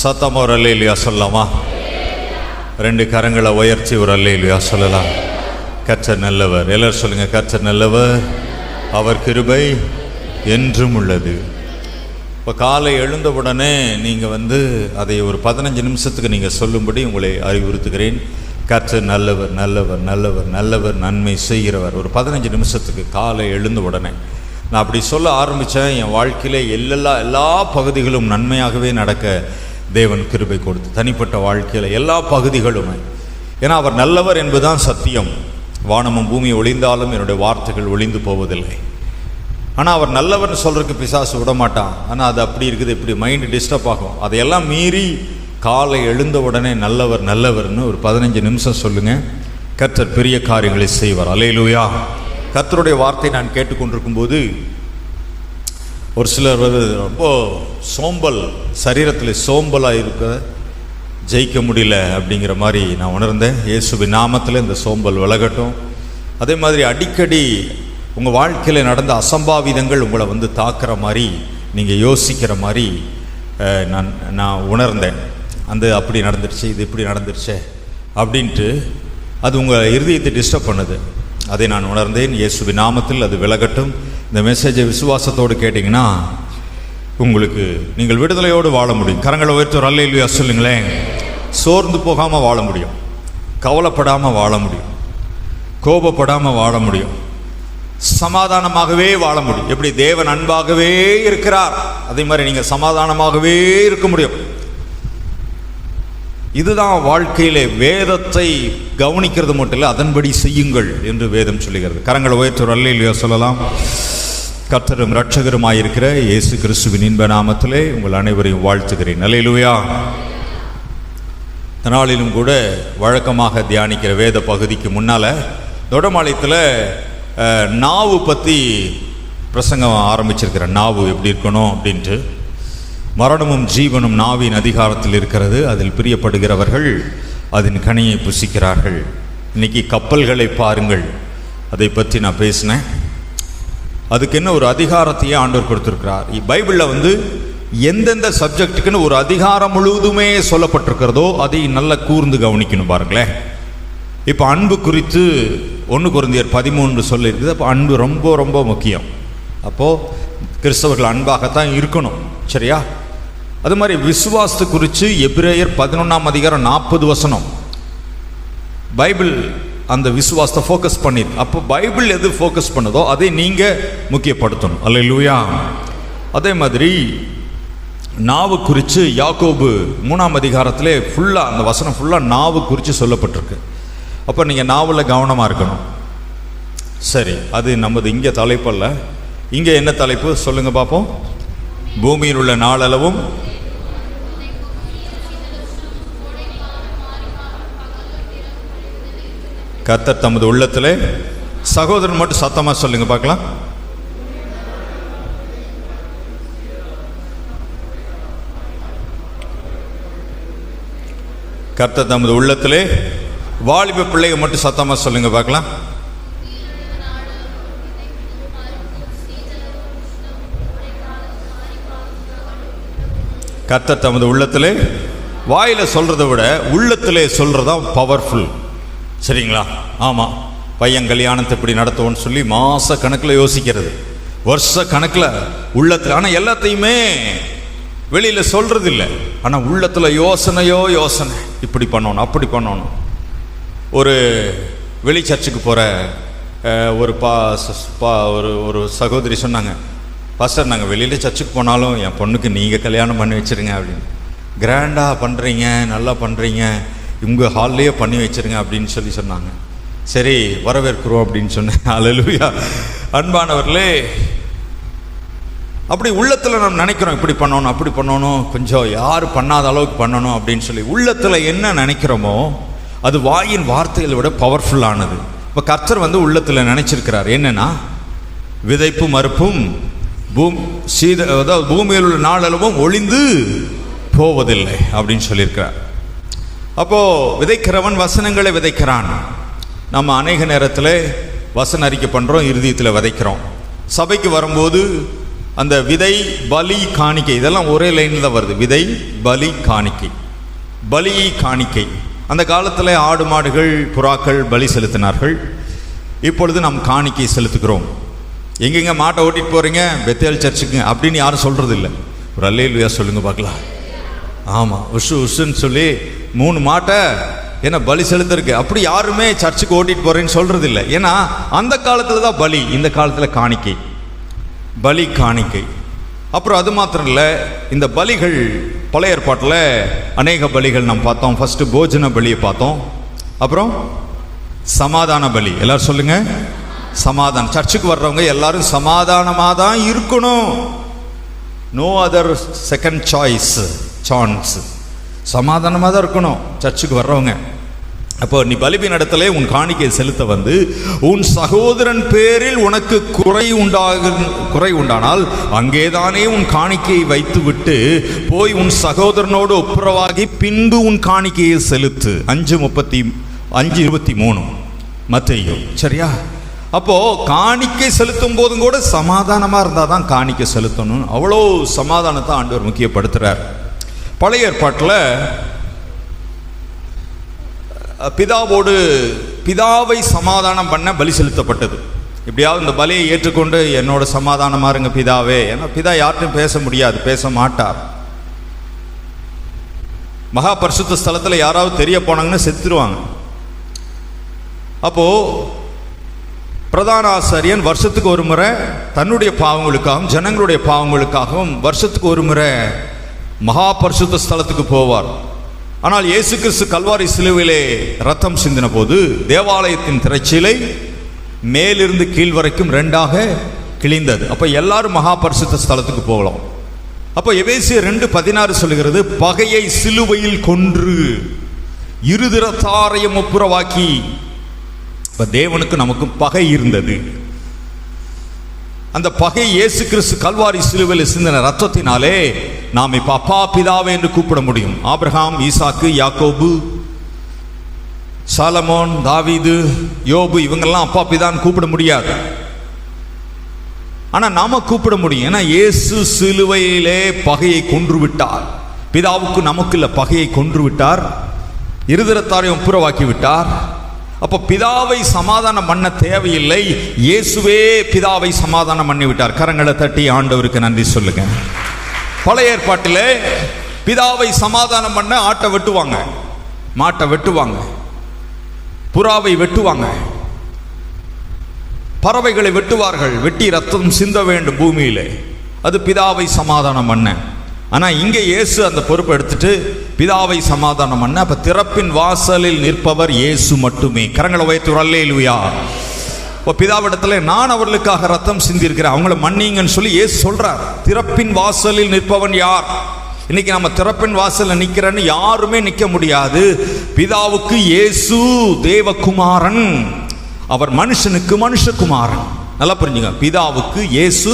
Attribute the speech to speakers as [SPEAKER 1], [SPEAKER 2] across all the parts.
[SPEAKER 1] சத்தமாக ஒரு அல்லேலூயா சொல்லலாமா? ரெண்டு கரங்களை உயர்த்தி ஒரு அல்லேலூயா சொல்லலாம். கர்த்தர் நல்லவர். எல்லாரும் சொல்லுங்க, கர்த்தர் நல்லவர், அவர் கிருபை என்றும் உள்ளது. இப்போ காலை எழுந்தவுடனே நீங்கள் அதை ஒரு 15 நிமிஷத்துக்கு நீங்கள் சொல்லும்படி உங்களை அறிவுறுத்துகிறேன். கர்த்தர் நல்லவர், நல்லவர், நல்லவர், நல்லவர், நன்மை செய்கிறவர். ஒரு 15 நிமிஷத்துக்கு காலை எழுந்த உடனே நான் அப்படி சொல்ல ஆரம்பித்தேன். என் வாழ்க்கையிலே எல்லா பகுதிகளும் நன்மையாகவே நடக்க தேவன் கிருபை கொடுத்து, தனிப்பட்ட வாழ்க்கையில் எல்லா பகுதிகளுமே. ஏன்னா அவர் நல்லவர் என்பதுதான் சத்தியம். வானமும் பூமி ஒளிந்தாலும் என்னுடைய வார்த்தைகள் ஒளிந்து போவதில்லை. ஆனால் அவர் நல்லவர்னு சொல்கிறதுக்கு பிசாசு விட மாட்டான். ஆனால் அது அப்படி இருக்குது, இப்படி மைண்டு டிஸ்டர்ப் ஆகும். அதையெல்லாம் மீறி காலை எழுந்த உடனே நல்லவர் நல்லவர்னு ஒரு 15 நிமிஷம் சொல்லுங்கள். கர்த்தர் பெரிய காரியங்களை செய்வார். அல்லேலூயா. கர்த்தருடைய வார்த்தை நான் கேட்டுக்கொண்டிருக்கும் போது ஒரு சிலர் ரொம்ப சோம்பல், சரீரத்தில் சோம்பலாக இருக்க ஜெயிக்க முடியல அப்படிங்கிற மாதிரி நான் உணர்ந்தேன். இயேசுவின் நாமத்தில் இந்த சோம்பல் விலகட்டும். அதே மாதிரி அடிக்கடி உங்கள் வாழ்க்கையில் நடந்த அசம்பாவிதங்கள் உங்களை தாக்குற மாதிரி, நீங்கள் யோசிக்கிற மாதிரி நான் உணர்ந்தேன். அப்படி நடந்துருச்சு, இது இப்படி நடந்துருச்சே அப்படின்ட்டு அது உங்கள் இருதயத்தை டிஸ்டர்ப் பண்ணுது. அதை நான் உணர்ந்தேன். இயேசுவின் நாமத்தில் அது விலகட்டும். இந்த மெசேஜை விசுவாசத்தோடு கேட்டிங்கன்னா நீங்கள் விடுதலையோடு வாழ முடியும். கரங்களை உயர்த்தி ஒரு அல்லேலூயா சொல்லுங்களேன். சோர்ந்து போகாமல் வாழ முடியும், கவலைப்படாமல் வாழ முடியும், கோபப்படாமல் வாழ முடியும், சமாதானமாகவே வாழ முடியும். எப்படி தேவன் அன்பாகவே இருக்கிறார், அதே மாதிரி நீங்கள் சமாதானமாகவே இருக்க முடியும். இதுதான் வாழ்க்கையிலே வேதத்தை கவனிக்கிறது மட்டும் இல்லை, அதன்படி செய்யுங்கள் என்று வேதம் சொல்லுகிறது. கரங்களை உயர்த்தி ஒரு அல்லேலூயா சொல்லலாம். கர்த்தரும் இரட்சகருமாயிருக்கிற இயேசு கிறிஸ்துவின் இன்ப நாமத்திலே உங்கள் அனைவரையும் வாழ்த்துகிறேன். அல்லேலூயா. இந்த நாளிலும் கூட வழக்கமாக தியானிக்கிற வேத பகுதிக்கு முன்னால் தொடமாலயத்தில் நாவு பற்றி பிரசங்கம் ஆரம்பிச்சிருக்கிற. நாவு எப்படி இருக்கணும் அப்படின்ட்டு. மரணமும் ஜீவனும் நாவின் அதிகாரத்தில் இருக்கிறது. அதில் பிரியப்படுகிறவர்கள் அதன் கனியை புசிக்கிறார்கள். இன்னைக்கு கப்பல்களை பாருங்கள், அதை பற்றி நான் பேசினேன். அதுக்கு என்ன ஒரு அதிகாரத்தையே ஆண்டவர் கொடுத்திருக்கிறார். பைபிளில் எந்தெந்த சப்ஜெக்டுக்குன்னு ஒரு அதிகாரம் முழுவதுமே சொல்லப்பட்டிருக்கிறதோ அதை நல்லா கூர்ந்து கவனிக்கணும். பாருங்களேன், இப்போ அன்பு குறித்து 1 கொரிந்தியர் 13 சொல்லியிருக்குது. அப்போ அன்பு ரொம்ப ரொம்ப முக்கியம். அப்போது கிறிஸ்தவர்கள் அன்பாகத்தான் இருக்கணும், சரியா? அது மாதிரி விசுவாசத்தை குறித்து எபிரேயர் 11ஆம் அதிகாரம் 40 வசனம் பைபிள் அந்த விசுவாசத்தை ஃபோக்கஸ் பண்ணிருக்கு. அப்போ பைபிள் எது ஃபோக்கஸ் பண்ணுதோ அதை நீங்கள் முக்கியப்படுத்தணும். அல்லேலூயா. அதே மாதிரி நாவு குறித்து யாக்கோபு 3ஆம் அதிகாரத்திலே ஃபுல்லாக அந்த வசனம் ஃபுல்லாக நாவு குறித்து சொல்லப்பட்டிருக்கு. அப்போ நீங்கள் நாவில் கவனமாக இருக்கணும். சரி, அது நமது இங்கே தலைப்பல்ல. இங்கே என்ன தலைப்பு சொல்லுங்க பார்ப்போம். பூமியில் உள்ள நாளளவும் கர்த்தர் தமது உள்ளத்திலே, சகோதரன் மட்டும் சத்தமாக சொல்லுங்க பார்க்கலாம். கர்த்தர் தமது உள்ளத்திலே, வாலிப பிள்ளைங்க மட்டும் சத்தமாக சொல்லுங்க பார்க்கலாம். கர்த்தர் தமது உள்ளத்திலே, வாயில சொல்றதை விட உள்ளத்திலே சொல்றதா பவர்ஃபுல், சரிங்களா? ஆமாம், பையன் கல்யாணத்தை இப்படி நடத்துவோன்னு சொல்லி மாச கணக்கில் யோசிக்கிறது, வருஷ கணக்கில் உள்ளத்தில். ஆனால் எல்லாத்தையுமே வெளியில் சொல்றது இல்லை. ஆனால் உள்ளத்தில் யோசனை, இப்படி பண்ணணும் அப்படி பண்ணணும். ஒரு வெளி சர்ச்சுக்கு போகிற ஒரு சகோதரி சொன்னாங்க, பாஸ்டர் நாங்கள் வெளியில் சர்ச்சுக்கு போனாலும் என் பொண்ணுக்கு நீங்கள் கல்யாணம் பண்ணி வச்சுருங்க அப்படின்னு. கிராண்டாக பண்ணுறீங்க, நல்லா பண்ணுறீங்க, உங்கள் ஹால்லேயே பண்ணி வச்சுருங்க அப்படின்னு சொன்னாங்க. சரி, வரவேற்கிறோம் அப்படின்னு சொன்னேன். அல்லேலூயா. அன்பானவர்களே, அப்படி உள்ளத்தில் நம்ம நினைக்கிறோம், இப்படி பண்ணணும் அப்படி பண்ணணும், கொஞ்சம் யார் பண்ணாத அளவுக்கு பண்ணணும் அப்படின்னு சொல்லி உள்ளத்தில் என்ன நினைக்கிறோமோ அது வாயின் வார்த்தைகளை விட பவர்ஃபுல்லானது. இப்போ கர்த்தர் உள்ளத்தில் நினைச்சிருக்கிறார் என்னன்னா, விதைப்பும் மறுப்பும் பூமியில் உள்ள நாளளவும் ஒளிந்து போவதில்லை அப்படின்னு சொல்லியிருக்கிறார். அப்போ விதைக்கிறவன் வசனங்களை விதைக்கிறான். நம்ம அநேக நேரத்தில் வசன அறிக்கை பண்ணுறோம், இருதயத்தில் விதைக்கிறோம். சபைக்கு வரும்போது அந்த விதை, பலி, காணிக்கை இதெல்லாம் ஒரே லைனில் தான் வருது. விதை, பலி, காணிக்கை. பலி, காணிக்கை. அந்த காலத்தில் ஆடு மாடுகள் புறாக்கள் பலி செலுத்தினார்கள். இப்பொழுது நாம் காணிக்கை செலுத்துகிறோம். எங்கெங்க மாட்டை ஓட்டிட்டு போகிறீங்க? பெத்தேல் சர்ச்சுக்கு அப்படின்னு யாரும் சொல்கிறது இல்லை. ஒரு அல்லேலூயா சொல்லுங்க பார்க்கலாம். ஆமாம், உஷுன்னு சொல்லி 3 மாட்டை ஏன்னா பலி செலுத்திருக்கு அப்படி யாருமே சர்ச்சுக்கு ஓட்டிட்டு போகிறேன்னு சொல்கிறது இல்லை. ஏன்னா அந்த காலத்தில் தான் பலி, இந்த காலத்தில் காணிக்கை. பலி, காணிக்கை. அப்புறம் அது மாத்திரம் இல்லை, இந்த பலிகள் பழைய ஏற்பாட்டில் அநேக பலிகள் நாம் பார்த்தோம். ஃபஸ்ட்டு போஜன பலியை பார்த்தோம். அப்புறம் சமாதான பலி. எல்லாரும் சொல்லுங்க, சமாதானம். சர்ச்சுக்கு வர்றவங்க எல்லாரும் சமாதானமாக தான் இருக்கணும். No other second chance. சமாதானமாக தான் இருக்கணும் சர்ச்சுக்கு வர்றவங்க. அப்போ நீ பலிபீன இடத்துல உன் காணிக்கை செலுத்த வந்து உன் சகோதரன் பேரில் உனக்கு குறை உண்டானால் அங்கேதானே உன் காணிக்கையை வைத்து விட்டு போய் உன் சகோதரனோடு ஒப்புரவாகி பின்பு உன் காணிக்கையை செலுத்து. 5:23 மத்தேயு. சரியா? அப்போ காணிக்கை செலுத்தும் போதும் கூட சமாதானமாக இருந்தால் தான் காணிக்கை செலுத்தணும். அவ்வளோ சமாதானத்தை ஆண்டவர் முக்கியப்படுத்துகிறார். பழைய ஏற்பாட்டில் பிதாவை சமாதானம் பண்ண பலி செலுத்தப்பட்டது. எப்படியாவது இந்த பலியை ஏற்றுக்கொண்டு என்னோட சமாதானமாக இருங்க பிதாவே. ஏன்னா பிதா யார்ட்டும் பேச முடியாது, பேச மாட்டார். மகா பரிசுத்த ஸ்தலத்தில் யாராவது தெரிய போனாங்கன்னு செத்துருவாங்க. அப்போ பிரதான ஆசாரியன் வருஷத்துக்கு ஒரு முறை தன்னுடைய பாவங்களுக்காகவும் ஜனங்களுடைய பாவங்களுக்காகவும் வருஷத்துக்கு ஒரு முறை மகா பரிசுத்த ஸ்தலத்துக்கு போவார். ஆனால் இயேசு கிறிஸ்து கல்வாரி சிலுவையிலே ரத்தம் சிந்தின போது தேவாலயத்தின் திரைச்சீலை மேலிருந்து கீழ் வரைக்கும் 2ஆக கிழிந்தது. அப்போ எல்லாரும் மகா பரிசுத்த ஸ்தலத்துக்கு போகலாம். அப்போ எபேசியர் 2:16 சொல்லுகிறது, பகையை சிலுவையில் கொன்று இருதிறத்தாரையும் ஒப்புரவாக்கி. இப்போ தேவனுக்கு நமக்கும் பகை இருந்தது. அந்த பகை இயேசு கிறிஸ்து கல்வாரி சிலுவையில் சிந்தின ரத்தத்தினாலே நாம் இப்ப அப்பா பிதாவே என்று கூப்பிட முடியும். ஆபிரகாம், ஈசாக்கு, யாக்கோபு, சாலமோன், தாவீது, யோபு இவங்கெல்லாம் அப்பா பிதான்னு கூப்பிட முடியாது. ஆனா நாம கூப்பிட முடியும். ஏன்னா இயேசு சிலுவையிலே பகையை கொன்று விட்டார். பிதாவுக்கு நமக்கு இல்ல, பகையை கொன்று விட்டார், இருதரத்தாரையும் ஒப்புரவாக்கி விட்டார். அப்போ பிதாவை சமாதானம் பண்ண தேவையில்லை, இயேசுவே பிதாவை சமாதானம் பண்ணி விட்டார். கரங்களை தட்டி ஆண்டவருக்கு நன்றி சொல்லுங்க. பழைய ஏற்பாட்டிலே பிதாவை சமாதானம் பண்ண ஆட்டை வெட்டுவாங்க, மாட்டை வெட்டுவாங்க, புறாவை வெட்டுவாங்க, பறவைகளை வெட்டுவார்கள். வெட்டி ரத்தம் சிந்த வேண்டும் பூமியிலே. அது பிதாவை சமாதானம் பண்ண. ஆனா இங்கே இயேசு அந்த பொறுப்பை எடுத்துட்டு பிதாவை சமாதானம் பண்ண. அப்ப திறப்பின் வாசலில் நிற்பவர் இயேசு மட்டுமே. கரங்களை உயர்த்தி அல்லேலூயா. இப்போ பிதாவிடத்துல நான் அவர்களுக்காக ரத்தம் சிந்தி இருக்கிறேன், அவங்கள மன்னிங்கன்னு சொல்லி இயேசு சொல்றார். திறப்பின் வாசலில் நிற்பவன் யார்? இன்னைக்கு நம்ம திறப்பின் வாசலில் நிற்கிறேன்னு யாருமே நிற்க முடியாது. பிதாவுக்கு இயேசு தேவகுமாரன், அவர் மனுஷனுக்கு மனுஷகுமாரன். நல்லா புரிஞ்சுங்க. பிதாவுக்கு இயேசு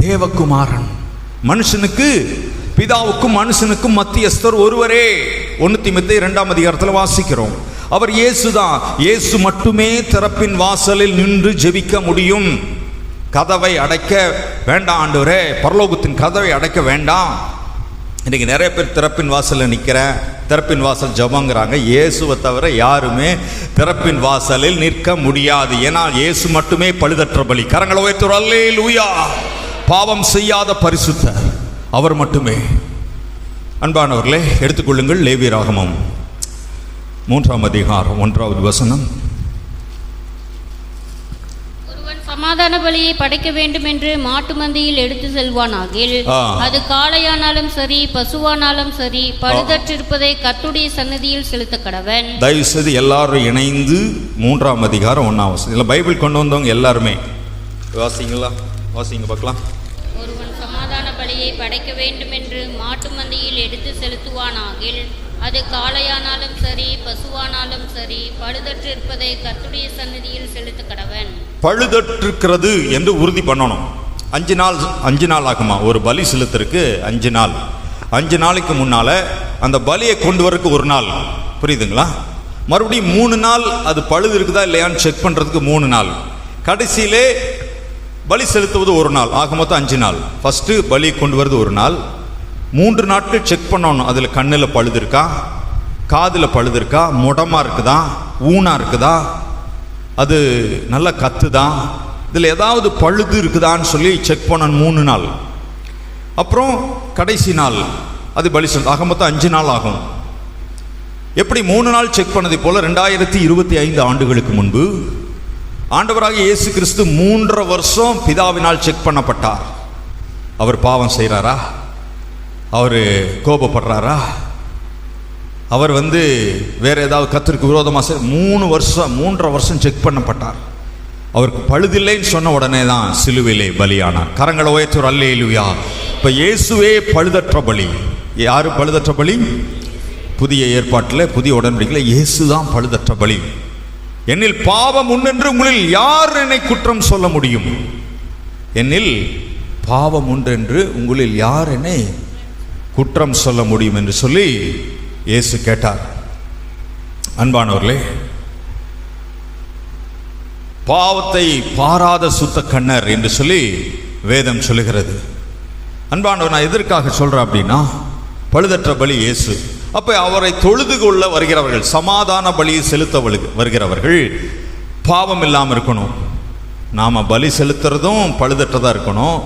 [SPEAKER 1] தேவகுமாரன், மனுஷனுக்கு பிதாவுக்கும் மனுஷனுக்கும் மத்தியஸ்தர் ஒருவரே. 1 தீமோத்தேயு 2ஆம் அதிகாரத்தில் வாசிக்கிறோம். அவர் இயேசு தான். இயேசு மட்டுமே திறப்பின் வாசலில் நின்று ஜெபிக்க முடியும். கதவை அடைக்க வேண்டாம் ஆண்டவரே, பரலோகத்தின் கதவை அடைக்க வேண்டாம். இன்னைக்கு நிறைய பேர் திறப்பின் வாசலில் நிற்கிறேன், திறப்பின் வாசல் ஜெபங்கிறாங்க. இயேசுவை தவிர யாருமே திறப்பின் வாசலில் நிற்க முடியாது. ஏன்னா இயேசு மட்டுமே பழுதற்ற பலி. கரங்களை உயர்த்தி அல்லேலூயா. பாவம் செய்யாத பரிசுத்தர் அவர் மட்டுமே. அன்பானவர்களே, எடுத்துக்கொள்ளுங்கள் லேவியராகமம் 3ஆம் அதிகாரம் 1வது வசனம்.
[SPEAKER 2] ஒருவன் சமாதான பலியை படைக்க வேண்டும் என்று மாட்டு மந்தையில் எடுத்து செல்வானாகில் அது காளையானாலும் சரி பசுவானாலும் சரி பழுதற்றிருப்பதை கர்த்தருடைய சந்நிதியில் செலுத்த கடவன்.
[SPEAKER 1] தயவு செய்து எல்லாரும் இணைந்து 3ஆம் அதிகாரம் 1ஆம் வசனம். இல்லை பைபிள் கொண்டு வந்தவங்க எல்லாருமே வாசிங்களா? வாசிங்க பார்க்கலாம்.
[SPEAKER 2] ஒருவன் சமாதான பலியை படைக்க வேண்டும் என்று மாட்டு மந்தையில் எடுத்து செலுத்துவானாகில் அது காளையானாலும் சரி பசுவானாலும் சரி பழுதற்று இருப்பதை கர்த்தருடைய சந்நிதியில் செலுத்த கடவன்.
[SPEAKER 1] பழுதற்றிருக்கிறது என்று உறுதி பண்ணணும். 5 நாள் ஆகுமா ஒரு பலி செலுத்துறதுக்கு? 5 நாள். 5 நாளைக்கு முன்னால அந்த பலியை கொண்டு வரக்கு 1 நாள். புரியுதுங்களா? மறுபடியும் 3 நாள் அது பழுது இருக்குதா இல்லையான்னு செக் பண்றதுக்கு 3 நாள். கடைசியிலே பலி செலுத்துவது ஒரு நாள், ஆக மொத்தம் 5 நாள். ஃபஸ்ட்டு பலி கொண்டு வருது ஒரு நாள். 3 நாட்கள் செக் பண்ணணும். அதில் கண்ணில் பழுது இருக்கா, காதில் பழுது இருக்கா, முடமாக இருக்குதா, ஊனாக இருக்குதா, அது நல்லா கத்துதா, இதில் ஏதாவது பழுது இருக்குதான்னு சொல்லி செக் பண்ணணும் 3 நாள். அப்புறம் கடைசி நாள் அது பலி செலுத்து. ஆக மொத்தம் 5 நாள் ஆகும். எப்படி 3 நாள் செக் பண்ணதை போல 2025 ஆண்டுகளுக்கு முன்பு ஆண்டவராகிய இயேசு கிறிஸ்து 3.5 வருஷம் பிதாவினால் செக் பண்ணப்பட்டார். அவர் பாவம் செய்கிறாரா, அவர் கோபப்படுறாரா, அவர் வேற ஏதாவது கர்த்தருக்கு விரோதமாக 3.5 வருஷம் செக் பண்ணப்பட்டார். அவருக்கு பழுதில்லைன்னு சொன்ன உடனே தான் சிலுவையிலே பலியானார். கரங்களை உயர்த்துவோர் அல்லேலூயா. இப்போ இயேசுவே பழுதற்ற பலி. யாரு பழுதற்ற பலி? புதிய ஏற்பாட்டில், புதிய உடன்படிக்கையில் இயேசு தான் பழுதற்ற பலி. என்னில் பாவம் உண்டென்று உங்களில் யார் என்னை குற்றம் சொல்ல முடியும்? என்னில் பாவம் உண்டென்று உங்களில் யார் என்னை குற்றம் சொல்ல முடியும் என்று சொல்லி இயேசு கேட்டார். அன்பானவர்களே, பாவத்தை பாராத சுத்த கண்ணர் என்று சொல்லி வேதம் சொல்லுகிறது. அன்பானவர், நான் எதற்காக சொல்றேன் அப்படின்னா, பழுதற்ற பலி இயேசு. அப்ப அவரை தொழுது கொள்ள வருகிறவர்கள், சமாதான பலியை செலுத்த வருகிறவர்கள் பாவம் இல்லாமல் இருக்கணும். நாம பலி செலுத்துறதும் பழுதற்றதா இருக்கணும்.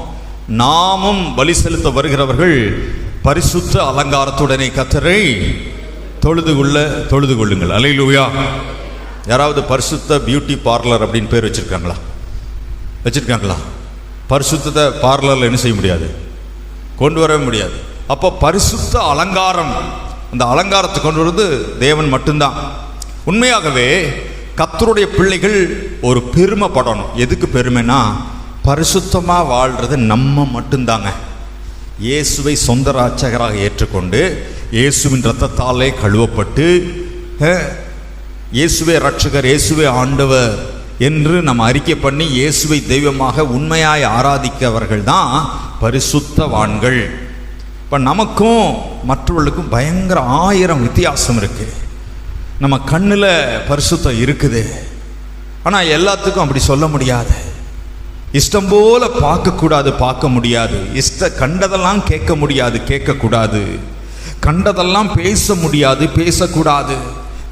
[SPEAKER 1] நாமும் பலி செலுத்த வருகிறவர்கள் பரிசுத்த அலங்காரத்துடனே கர்த்தரை தொழுது கொள்ளுங்கள். அல்லேலூயா. யாராவது பரிசுத்த பியூட்டி பார்லர் அப்படின்னு பேர் வச்சிருக்காங்களா? பரிசுத்த பார்லர்ல என்ன செய்ய முடியாது, கொண்டு வரவே முடியாது. அப்போ பரிசுத்த அலங்காரம், அந்த அலங்காரத்தை கொண்டு வருவது தேவன் மட்டும்தான். உண்மையாகவே கர்த்தருடைய பிள்ளைகள் ஒரு பெருமைப்படணும். எதுக்கு பெருமைனா, பரிசுத்தமாக வாழ்றது நம்ம மட்டும்தாங்க. இயேசுவை சொந்த இரட்சகராக ஏற்றுக்கொண்டு இயேசுவின் இரத்தத்தாலே கழுவப்பட்டு இயேசுவே இரட்சகர், இயேசுவே ஆண்டவர் என்று நம்ம அறிக்கை பண்ணி இயேசுவை தெய்வமாக உண்மையாய் ஆராதிக்கவர்கள் தான் பரிசுத்தவான்கள். இப்போ நமக்கும் மற்றவர்களுக்கும் பயங்கர 1000 வித்தியாசம் இருக்குது. நம்ம கண்ணில் பரிசுத்தம் இருக்குது, ஆனால் எல்லாத்துக்கும் அப்படி சொல்ல முடியாது. இஷ்டம் போல பார்க்கக்கூடாது, பார்க்க முடியாது. கண்டதெல்லாம் கேட்க முடியாது, கேட்கக்கூடாது. கண்டதெல்லாம் பேச முடியாது, பேசக்கூடாது.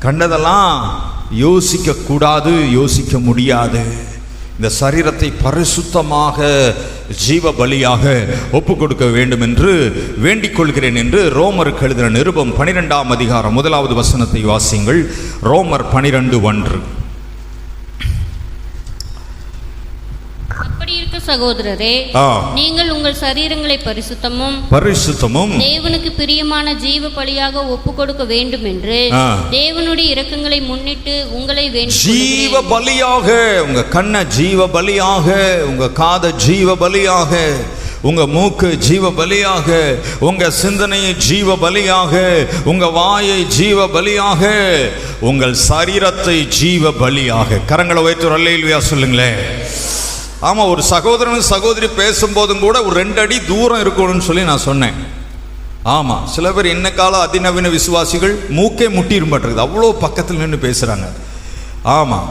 [SPEAKER 1] கண்டதெல்லாம் யோசிக்கக்கூடாது, யோசிக்க முடியாது. இந்த சரீரத்தை பரிசுத்தமாக ஜீவ பலியாக ஒப்பு கொடுக்க வேண்டும் என்று வேண்டிக் கொள்கிறேன் என்று ரோமருக்கு எழுதின நிருபம் 12ஆம் அதிகாரம் 1வது வசனத்தை வாசியுங்கள். ரோமர் 12:1.
[SPEAKER 2] அப்படி இருக்க சகோதரரே, நீங்கள் உங்கள் சரீரங்களை பரிசுத்தமும் தேவனுக்கு பிரியமான ஜீவ பலியாக ஒப்பு கொடுக்க வேண்டும் என்று தேவனுடைய இரக்கங்களை முன்னிட்டு உங்களை
[SPEAKER 1] ஜீவ பலியாக, உங்க கண்ணை ஜீவ பலியாக, உங்க காத ஜீவ பலியாக, உங்க மூக்கு ஜீவ பலியாக, உங்க சிந்தனையை ஜீவ பலியாக, உங்க வாயை ஜீவ பலியாக, உங்கள் சரீரத்தை ஜீவ பலியாக. கரங்களை வைத்து அல்லேலூயா சொல்லுங்களேன். ஆமாம், ஒரு சகோதரன் சகோதரி பேசும்போதும் கூட ஒரு 2 அடி தூரம் இருக்கணும்னு சொல்லி நான் சொன்னேன். ஆமாம், சில பேர் என்ன கால அதிநவீன விசுவாசிகள் மூக்கே முட்டிரும் மாட்டேங்குது, அவ்வளோ பக்கத்தில் நின்று பேசுகிறாங்க. ஆமாம்,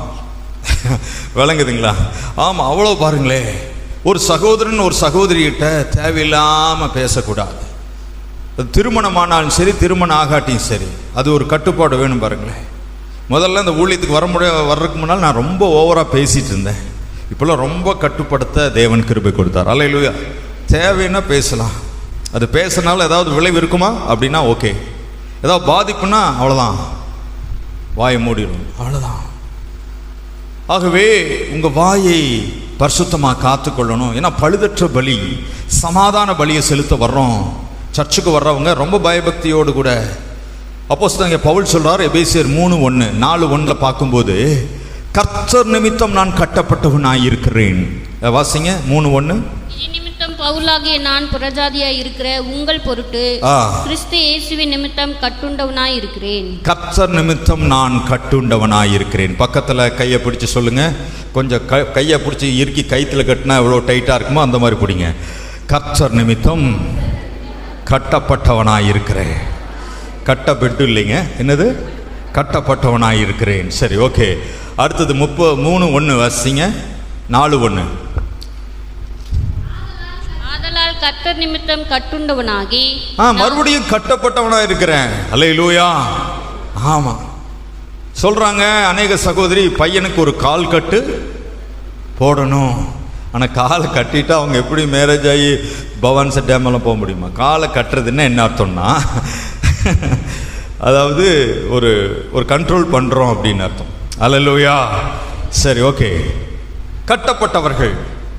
[SPEAKER 1] விளங்குதுங்களா? ஆமாம், அவ்வளோ பாருங்களே. ஒரு சகோதரன் ஒரு சகோதரிகிட்ட தேவையில்லாமல் பேசக்கூடாது. திருமணமானாலும் சரி, திருமணம் ஆகாட்டியும் சரி, அது ஒரு கட்டுப்பாடு வேணும் பாருங்களேன். முதல்ல இந்த ஊழியத்துக்கு வர்றதுக்கு முன்னால் நான் ரொம்ப ஓவராக பேசிகிட்டு இருந்தேன். இப்போல்லாம் ரொம்ப கட்டுப்படுத்த தேவன் கிருபை கொடுத்தார். அல்லேலூயா. தேவைன்னா பேசலாம். அது பேசினாலும் ஏதாவது விளைவு இருக்குமா அப்படின்னா ஓகே, ஏதாவது பாதிப்புனா அவ்வளோதான், வாயை மூடிடும், அவ்வளோதான். ஆகவே உங்கள் வாயை பரிசுத்தமாக காத்துக்கொள்ளணும். ஏன்னா பழுதற்ற பலி, சமாதான பலியை செலுத்த வர்றோம். சர்ச்சுக்கு வர்றவங்க ரொம்ப பயபக்தியோடு கூட அப்போஸ்தலன் பவுல் சொல்கிறார், எபேசியர் 3:1 4:1 பார்க்கும்போது, கர்த்தர் நிமித்தம் நான் கட்டப்பட்டவனாய் இருக்கிறேன். வாசிங்க 3:1.
[SPEAKER 2] நிமித்தம் பவுலாகிய நான் புறஜாதியாய் இருக்கிற உங்கள் பொருட்டு கிறிஸ்து இயேசுவின் நிமித்தம் கட்டுண்டவனாய் இருக்கிறேன்.
[SPEAKER 1] கர்த்தர் நிமித்தம் நான் கட்டுண்டவனாய் இருக்கிறேன். பக்கத்தில் கையை பிடிச்சி சொல்லுங்க. கொஞ்சம் கையை பிடிச்சி இறுக்கி கைத்தில் கட்டினா எவ்வளோ டைட்டாக இருக்குமோ அந்த மாதிரி பிடிங்க. கர்த்தர் நிமித்தம் கட்டப்பட்டவனாய் இருக்கிறேன். கட்டப்பட்டு இல்லைங்க, என்னது? கட்டப்பட்டவனாய் இருக்கிறேன். சரி, ஓகே. அடுத்தது 3:1 வாசிங்க. 4:1.
[SPEAKER 2] கர்த்தர் நிமித்தம் கட்டுண்டவனாகி
[SPEAKER 1] மறுபடியும் கட்டப்பட்டவனா இருக்கிறேன். அல்லேலூயா. ஆமா சொல்றாங்க அநேக சகோதரி, பையனுக்கு ஒரு கால் கட்டு போடணும். ஆனால் காலை கட்டிட்டு அவங்க எப்படி மேரேஜ் ஆகி பவான்ச டேமெல்லாம் போக முடியுமா? காலை கட்டுறதுன்னா என்ன அர்த்தம்னா அதாவது ஒரு ஒரு கண்ட்ரோல் பண்ணுறோம் அப்படின்னு அர்த்தம். அல்லேலூயா. சரி, ஓகே. கட்டப்பட்டவர்கள்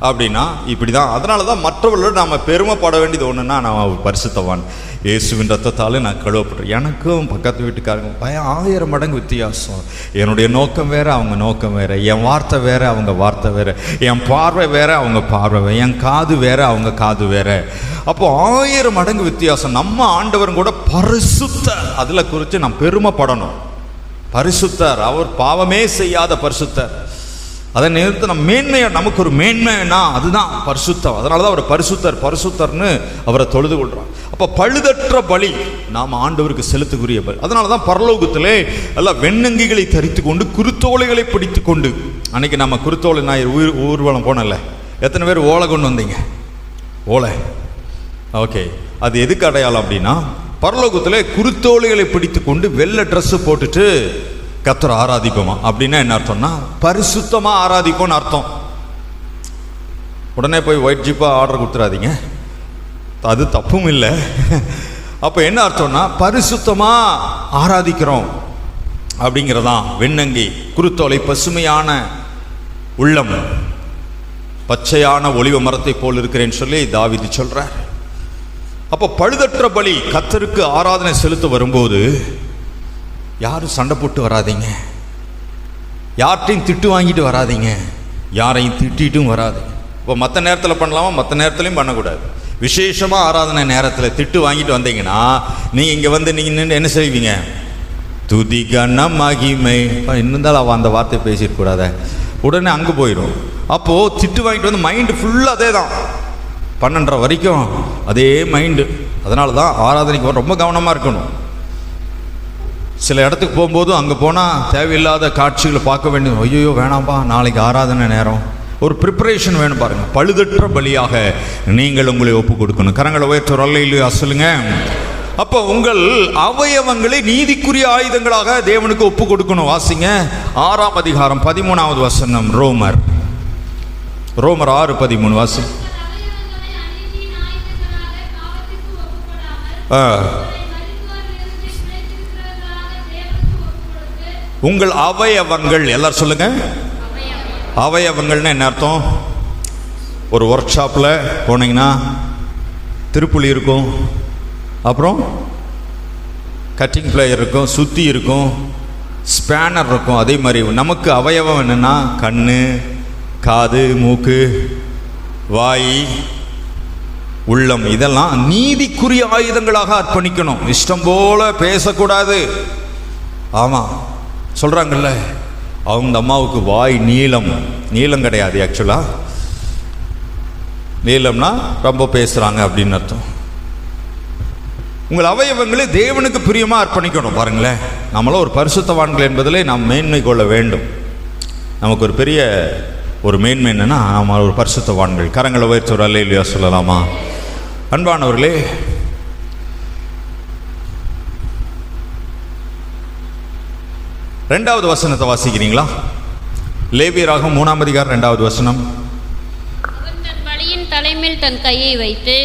[SPEAKER 1] அப்படின்னா இப்படி தான். அதனால தான் மற்றவர்களோடு நாம் பெருமைப்பட வேண்டியது ஒன்றுன்னா, நான் பரிசுத்தவான், இயேசுவின் ரத்தத்தால் நான் கழுவப்பட்டேன். எனக்கும் பக்கத்து வீட்டுக்காரங்க 1000 மடங்கு வித்தியாசம். என்னுடைய நோக்கம் வேறு, அவங்க நோக்கம் வேறு. என் வார்த்தை வேறு, அவங்க வார்த்தை வேறு. என் பார்வை வேறு, அவங்க பார்வை வேறு. என் காது வேறு, அவங்க காது வேறு. அப்போ 1000 மடங்கு வித்தியாசம். நம்ம ஆண்டவரும் கூட பரிசுத்தர், அதில் குறித்து நாம் பெருமைப்படணும். பரிசுத்தர், அவர் பாவமே செய்யாத பரிசுத்தர். அதை நிறுத்த நம்ம மேன்மையாக, நமக்கு ஒரு மேன்மைனா அதுதான் பரிசுத்தம். அதனால தான் அவர் பரிசுத்தர் பரிசுத்தர்னு அவரை தொழுது கொள்கிறார். அப்போ பழுதற்ற பலி நாம் ஆண்டவருக்கு செலுத்துக்குரிய பலி. அதனால தான் பரலோகத்திலே எல்லாம் வெண்ணங்கிகளை தரித்து கொண்டு குருத்தோலைகளை பிடித்து கொண்டு, அன்னைக்கு நம்ம குருத்தோலை நான் ஊர்வலம் போனல, எத்தனை பேர் ஓலை கொண்டு வந்தீங்க? ஓலை. ஓகே, அது எதுக்கு அடையாளம் அப்படின்னா, பரலோகத்திலே குருத்தோலைகளை பிடித்து கொண்டு வெள்ளை ட்ரெஸ்ஸு போட்டுட்டு கர்த்தரை ஆராதிப்போமா. அப்படின்னா என்ன அர்த்தம்னா, பரிசுத்தமாக ஆராதிப்போம்னு அர்த்தம். உடனே போய் ஒயிட் ஜீப்பாக ஆர்டர் கொடுத்துடாதீங்க, அது தப்பும் இல்லை. அப்போ என்ன அர்த்தம்னா, பரிசுத்தமாக ஆராதிக்கிறோம் அப்படிங்கிறதான். வெண்ணங்கி, குருத்தோலை, பசுமையான உள்ளம், பச்சையான ஒலிவ மரத்தை போல் இருக்கிறேன்னு சொல்லி தாவீது சொல்கிறார். அப்போ பழுதற்ற பலி கர்த்தருக்கு ஆராதனை செலுத்த வரும்போது யாரும் சண்டை போட்டு வராதிங்க, யார்கிட்டையும் திட்டு வாங்கிட்டு வராதிங்க, யாரையும் திட்டிட்டும் வராதிங்க. இப்போ மற்ற நேரத்தில் பண்ணலாமா, மற்ற நேரத்துலையும் பண்ணக்கூடாது. விசேஷமாக ஆராதனை நேரத்தில் திட்டு வாங்கிட்டு வந்தீங்கன்னா நீங்கள் இங்கே வந்து நீங்கள் நின்று என்ன செய்வீங்க? துதி கனம் மகிமை. இருந்தாலும் அவள் அந்த வார்த்தை பேசிடக்கூடாத, உடனே அங்கே போயிடும். அப்போது திட்டு வாங்கிட்டு வந்து மைண்டு ஃபுல்லாக அதே தான், 12:30 வரைக்கும் அதே மைண்டு. அதனால தான் ஆராதனைக்கு ரொம்ப கவனமாக இருக்கணும். சில இடத்துக்கு போகும்போது அங்கே போனால் தேவையில்லாத காட்சிகளை பார்க்க வேண்டியது. ஐயோ வேணாம்பா, நாளைக்கு ஆராதனை நேரம். ஒரு ப்ரிப்பரேஷன் வேணும் பாருங்கள். பழுதற்ற பலியாக நீங்கள் உங்களை ஒப்பு கொடுக்கணும். கரங்களை உயர்த்துற அல்லேலூயா சொல்லுங்க. அப்போ உங்கள் அவயவங்களை நீதிக்குரிய ஆயுதங்களாக தேவனுக்கு ஒப்பு கொடுக்கணும். வாசிங்க 6ஆம் அதிகாரம் 13வது வசனம். ரோமர் 6:13 வாசி. உங்கள் அவயவங்கள், எல்லாரும் சொல்லுங்க. அவயவங்கள்னு என்ன அர்த்தம்? ஒரு ஒர்க் ஷாப்பில் போனீங்கன்னா திருப்புளி இருக்கும், அப்புறம் கட்டிங் பிளேயர் இருக்கும், சுத்தி இருக்கும், ஸ்பேனர் இருக்கும். அதே மாதிரி நமக்கு அவயவம் என்னென்னா கண், காது, மூக்கு, வாய், உள்ளம், இதெல்லாம் நீதிக்குரிய ஆயுதங்களாக அர்ப்பணிக்கணும். இஷ்டம் போல பேசக்கூடாது. ஆமாம், சொல்கிறாங்கல்ல, அவங்க அம்மாவுக்கு வாய் நீளம் கிடையாது. ஆக்சுவலாக நீளம்னா ரொம்ப பேசுகிறாங்க அப்படின்னு அர்த்தம். உங்கள் அவயவங்களை தேவனுக்கு பிரியமாக அர்ப்பணிக்கணும். பாருங்களேன், நம்மளாம் ஒரு பரிசுத்தவான்கள் என்பதிலே நாம் மேன்மை கொள்ள வேண்டும். நமக்கு ஒரு பெரிய ஒரு மேன்மை என்னன்னா, நாம் ஒரு பரிசுத்தவான்கள். கரங்களை உயர்த்தி ஒரு அல்லேலூயா சொல்லலாமா? அன்பானவர்களே, ரெண்டாவது வசனத்தை வாசிக்கிறீங்களா? லேவியராகமம் 3ஆம் அதிகாரம் 2வது வசனம்.
[SPEAKER 2] அவன் தன் பலியின் தலைமேல் தன் கையை வைத்து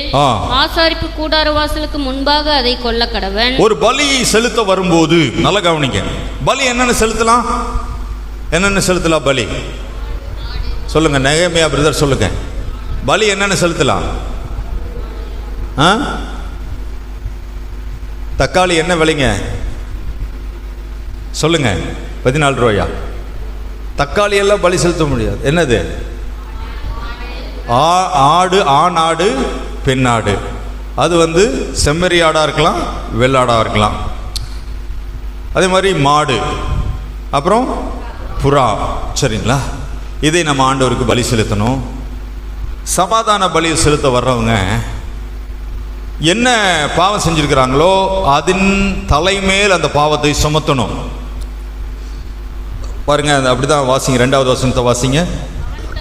[SPEAKER 2] ஆசாரிப்பு கூடார வாசலுக்கு முன்பாக அதை கொல்ல கடவன். ஒரு பலி செலுத்த வரும்போது நல்லா கவனிங்க. பலி என்னென்ன செலுத்தலாம்? பலி சொல்லுங்க. நெகேமியா பிரதர் சொல்லுங்க. பலி என்னென்ன செலுத்தலாம்? தக்காளி என்ன விலைங்க சொல்லுங்க? 14 ரூபாயா? தக்காளி எல்லாம் பலி செலுத்த முடியாது. என்னது? ஆடு, ஆண் ஆடு, பெண் ஆடு. அது செம்மறி ஆடாக இருக்கலாம், வெள்ளாடாக இருக்கலாம். அதே மாதிரி மாடு, அப்புறம் புறா. சரிங்களா? இதை நம்ம ஆண்டவருக்கு பலி செலுத்தணும். சமாதான பலி செலுத்த வர்றவங்க என்ன பாவம் செஞ்சிருக்கிறாங்களோ அதன் தலைமேல் அந்த பாவத்தை சுமத்தணும். பாருங்க, அப்படிதான் வாசிங்க. 2வது வசனத்தை வாசிங்க.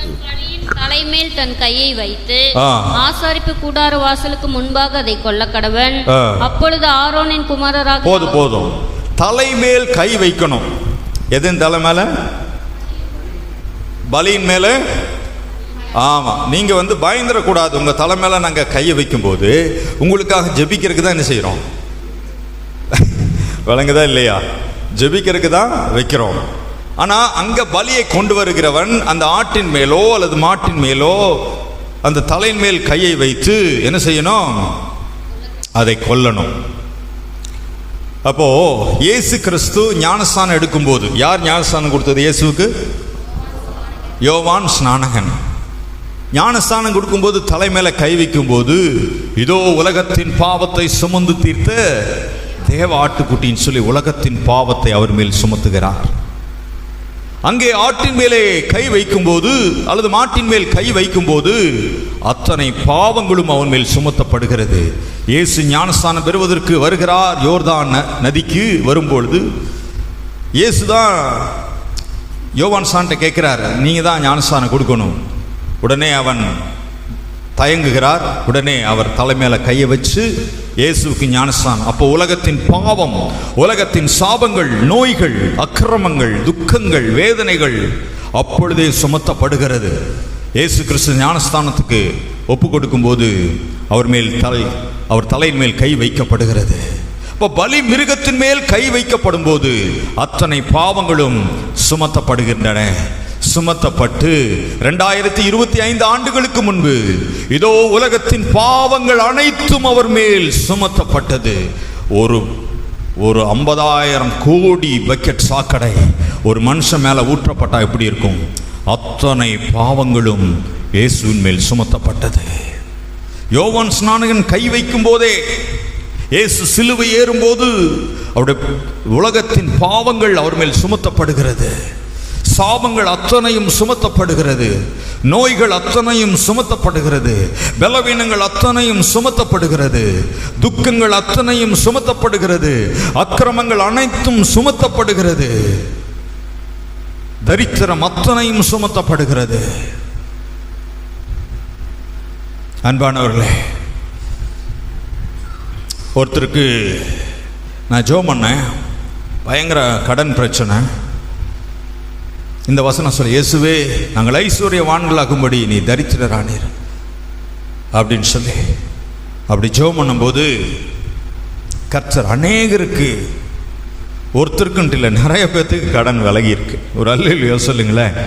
[SPEAKER 2] தன் பலியின் தலைமேல் தன் கையை வைத்து
[SPEAKER 1] ஆ.
[SPEAKER 2] ஆசாரிப்பு கூடார வாசலுக்கு முன்பாக அதை கொல்ல கடவன்.
[SPEAKER 1] ஆ.
[SPEAKER 2] அப்பொழுது ஆரோனின் குமாரராக
[SPEAKER 1] போதும் தலைமேல் கை வைக்கணும். எதன் தலை மேல? பலியின் மேல. ஆமா, நீங்க பயந்துடக்கூடாது. உங்க தலை மேல நாங்க கையை வைக்கும் போது உங்களுக்காக ஜெபிக்கிறதுக்கு தான் என்ன செய்யறோம்? விளங்குதா இல்லையா? ஜெபிக்கிறதுக்கு தான் வைக்கிறோம். ஆனா அங்க பலியை கொண்டு வருகிறவன் அந்த ஆட்டின் மேலோ அல்லது மாட்டின் மேலோ அந்த தலையின் மேல் கையை வைத்து என்ன செய்யணும்? அதை கொல்லணும். அப்போ இயேசு கிறிஸ்து ஞானஸ்தானம் எடுக்கும்போது, யார் ஞானஸ்தானம் கொடுத்தது இயேசுவுக்கு? யோவான் ஸ்நானகன். ஞானஸ்தானம் கொடுக்கும்போது தலை மேல கை வைக்கும் போது, இதோ உலகத்தின் பாவத்தை சுமந்து தீர்த்த தேவ ஆட்டுக்குட்டின்னு சொல்லி உலகத்தின் பாவத்தை அவர் மேல் சுமத்துகிறார். அங்கே ஆட்டின் மேலே கை வைக்கும் போது அல்லது மாட்டின் மேல் கை வைக்கும் போது அத்தனை பாவங்களும் அவன் மேல் சுமத்தப்படுகிறது. இயேசு ஞானஸ்தானம் பெறுவதற்கு வருகிறார். யோர்தான் நதிக்கு வரும்பொழுது இயேசுதான் யோவான் சான்ட்ட கேட்கிறார், நீங்க தான் ஞானஸ்தானம் கொடுக்கணும். உடனே அவன் தயங்குகிறார். உடனே அவர் தலைமையில கையை வச்சு இயேசுவுக்கு ஞானஸ்தானம். அப்போ உலகத்தின் பாவம், உலகத்தின் சாபங்கள், நோய்கள், அக்கிரமங்கள், துக்கங்கள், வேதனைகள் அப்பொழுதே சுமத்தப்படுகிறது. இயேசு கிறிஸ்து ஞானஸ்தானத்துக்கு ஒப்பு கொடுக்கும் போது அவர் தலையின் மேல் கை வைக்கப்படுகிறது. இப்போ பலி மிருகத்தின் மேல் கை வைக்கப்படும் போது அத்தனை பாவங்களும் சுமத்தப்படுகின்றன. சுமத்தப்பட்டு 2025 ஆண்டுகளுக்கு முன்பு இதோ உலகத்தின் பாவங்கள் அனைத்தும் அவர் மேல் சுமத்தப்பட்டது. ஒரு 50,000 கோடி பக்கெட் சாக்கடை ஒரு மனுஷன் மேல ஊற்றப்பட்டா எப்படி இருக்கும்? அத்தனை பாவங்களும் இயேசுவின் மேல் சுமத்தப்பட்டது. யோவான் ஸ்நானகன் கை வைக்கும் போதே, இயேசு சிலுவை ஏறும்போது அவருடைய உலகத்தின் பாவங்கள் அவர் மேல் சுமத்தப்படுகிறது. சாபங்கள் அத்தனையும் சுமத்தப்படுகிறது. நோய்கள் அத்தனையும் சுமத்தப்படுகிறது. பலவீனங்கள் அத்தனையும் சுமத்தப்படுகிறது. துக்கங்கள் அத்தனையும் சுமத்தப்படுகிறது. அக்கிரமங்கள் அனைத்தும் சுமத்தப்படுகிறது. தரித்திரம் அத்தனையும் சுமத்தப்படுகிறது. அன்பானவர்களே, ஒருத்தருக்கு நான் ஜெபம் பண்ணேன், பயங்கர கடன் பிரச்சனை. இந்த வசனம் சொல்ல, இயேசுவே நாங்கள் ஐஸ்வர்யவான்களாகும்படி நீ தரித்திரரானீர் அப்படின்னு சொல்லி அப்படி ஜெபம் பண்ணும்போது கர்த்தர் அநேகருக்கு, ஒருத்தருக்குன்ட்டு இல்லை, நிறைய பேர்த்துக்கு கடன் விலகி இருக்கு. ஒரு அல்லேலூயா சொல்லுங்களேன்.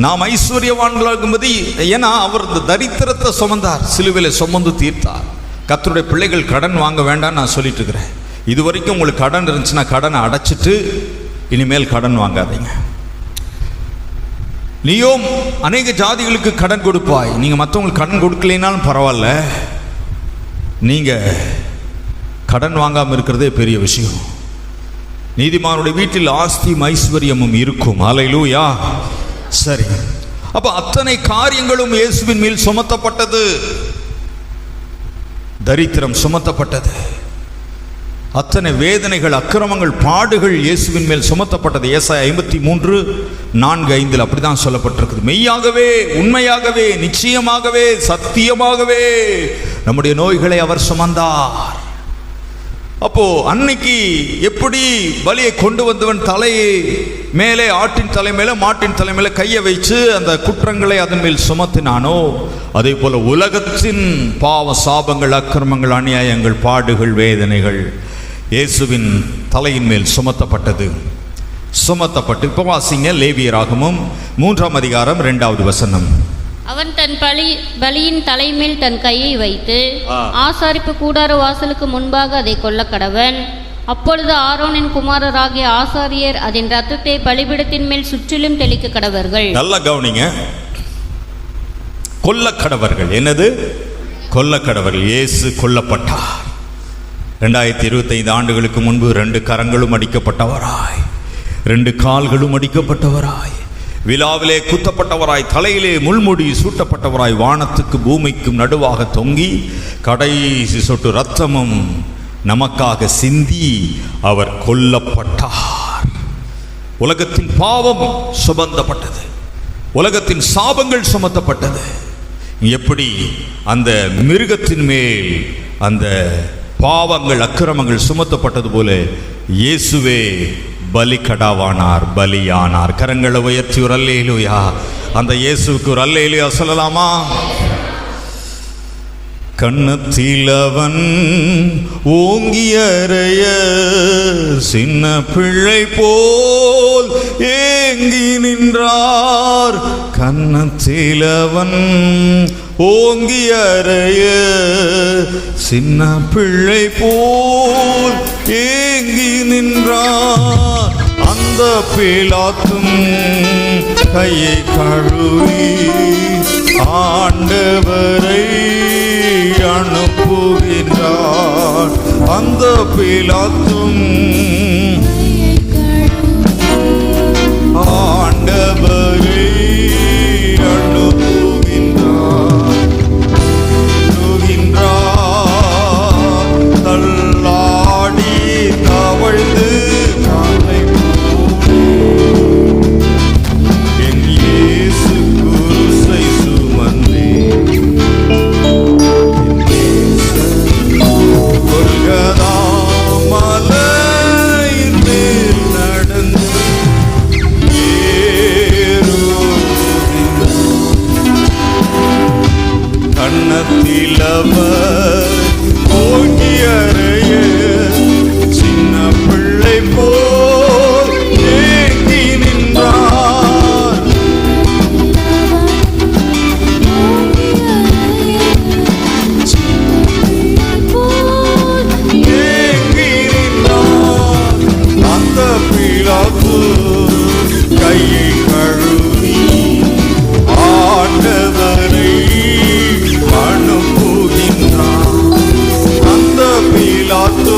[SPEAKER 1] நாம் ஐஸ்வர்யவான்களாகும்போது, ஏன்னா அவர் இந்த தரித்திரத்தை சுமந்தார், சிலுவையில் சுமந்து தீர்த்தார். கர்த்தருடைய பிள்ளைகள் கடன் வாங்க வேண்டாம்னு நான் சொல்லிட்டு இருக்கிறேன். இது வரைக்கும் உங்களுக்கு கடன் இருந்துச்சுன்னா கடனை அடைச்சிட்டு இனிமேல் கடன் வாங்காதீங்க. நீயும் அநேக ஜாதிகளுக்கு கடன் கொடுப்பாய். நீங்க மற்றவங்களுக்கு கடன் கொடுக்கலைனாலும் பரவாயில்ல, நீங்க கடன் வாங்காமல் இருக்கிறதே பெரிய விஷயம். நீதிமானுடைய வீட்டில் ஆஸ்தியும் ஐஸ்வர்யமும் இருக்கும். அல்லேலூயா. சரி, அப்ப அத்தனை காரியங்களும் இயேசுவின் மேல் சுமத்தப்பட்டது. தரித்திரம் சுமத்தப்பட்டது. அத்தனை வேதனைகள், அக்கிரமங்கள், பாடுகள் இயேசுவின் மேல் சுமத்தப்பட்டது. ஏசாயா 53:4-5 அப்படிதான் சொல்லப்பட்டிருக்குது. மெய்யாகவே, உண்மையாகவே, நிச்சயமாகவே, சத்தியமாகவே நம்முடைய நோய்களை அவர் சுமந்தார். அப்போ அன்னைக்கு எப்படி பலியை கொண்டு வந்தவன் தலையை மேலே, ஆட்டின் தலை மேல, மாட்டின் தலை மேல கையை வைத்து அந்த குற்றங்களை அதன் மேல் சுமத்தினானோ, அதே போல உலகத்தின் பாவ, சாபங்கள், அக்கிரமங்கள், அநியாயங்கள், பாடுகள், வேதனைகள் இயேசுவின் தலையின் மேல் சுமத்தப்பட்டது. சுமத்தப்பட்டு இப்போ வாசிங்க, லேவியராகமம் 3:2
[SPEAKER 2] அவன் தன் பலியின் தலைமேல் தன் கையை வைத்து ஆசாரிப்பு கூடார வாசலுக்கு முன்பாக அதை கொல்ல கடவன். அப்பொழுது ஆரோனின் குமாரராகிய ஆசாரியர் அதன் ரத்தத்தை பலிபீடத்தின் மேல் சுற்றிலும் தெளிக்க கடவர்கள்.
[SPEAKER 1] நல்லா கவனிங்க, கொல்ல கடவர்கள். என்னது? கொல்ல கடவர்கள். இயேசு கொல்லப்பட்டார். 2025 ஆண்டுகளுக்கு முன்பு 2 கரங்களும் அடிக்கப்பட்டவராய், 2 கால்களும் அடிக்கப்பட்டவராய், விழாவிலே குத்தப்பட்டவராய், தலையிலே முள்முடி சூட்டப்பட்டவராய், வானத்துக்கு பூமிக்கும் நடுவாக தொங்கி கடைசி சொட்டு ரத்தமும் நமக்காக சிந்தி அவர் கொல்லப்பட்டார். உலகத்தின் பாவம் சுமந்தப்பட்டது. உலகத்தின் சாபங்கள் சுமத்தப்பட்டது. எப்படி அந்த மிருகத்தின் மேல் அந்த பாவங்கள் அக்கிரமங்கள் சுமத்தப்பட்டது போல இயேசுவே பலிகடாவானார், பலியானார். கரங்களை உயர்த்தி ஒரு அல்லேலூயா. அந்த இயேசுவுக்கு ஒரு அல்லேலூயா சொல்லலாமா? கன்னத்திலவன் ஓங்கியறைய சின்ன பிள்ளை போல் ஏங்கி நின்றார். கன்னத்திலவன் ஓங்கியறைய சின்ன பிள்ளை போல் ஏங்கி நின்றார். அந்த பிலாத்தும் கையை கழுவி ஆண்டவரை அனுப்புகின்றார். அந்த பிலாத்தும் ஆண்டவரை அனுப்புகின்றார். தள்ளாடி தவழ்ந்து காலை என் இயேசு குருசை சுமந்தே மலையின் மேல் நடந்து கண்ணத்திலவர் ஓங்கியறைய சின்ன பிள்ளை போல் ஏங்கி நின்றார். ஏங்கி நின்றார். அந்த பிலாத்து கையை கழுவி ஆண்டவரை அனுப்புகின்றார். அந்த பிலாத்து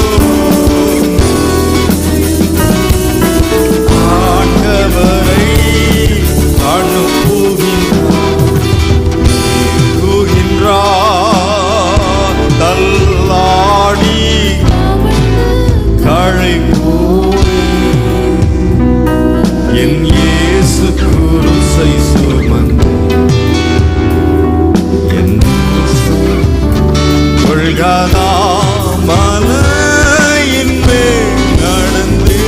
[SPEAKER 1] ஆண்டவரை அனுப்புகின்றார். தள்ளாடி களை என் இயேசு குருசை சுமந்து என் கொள்கதா மலையின் மேல் நடந்து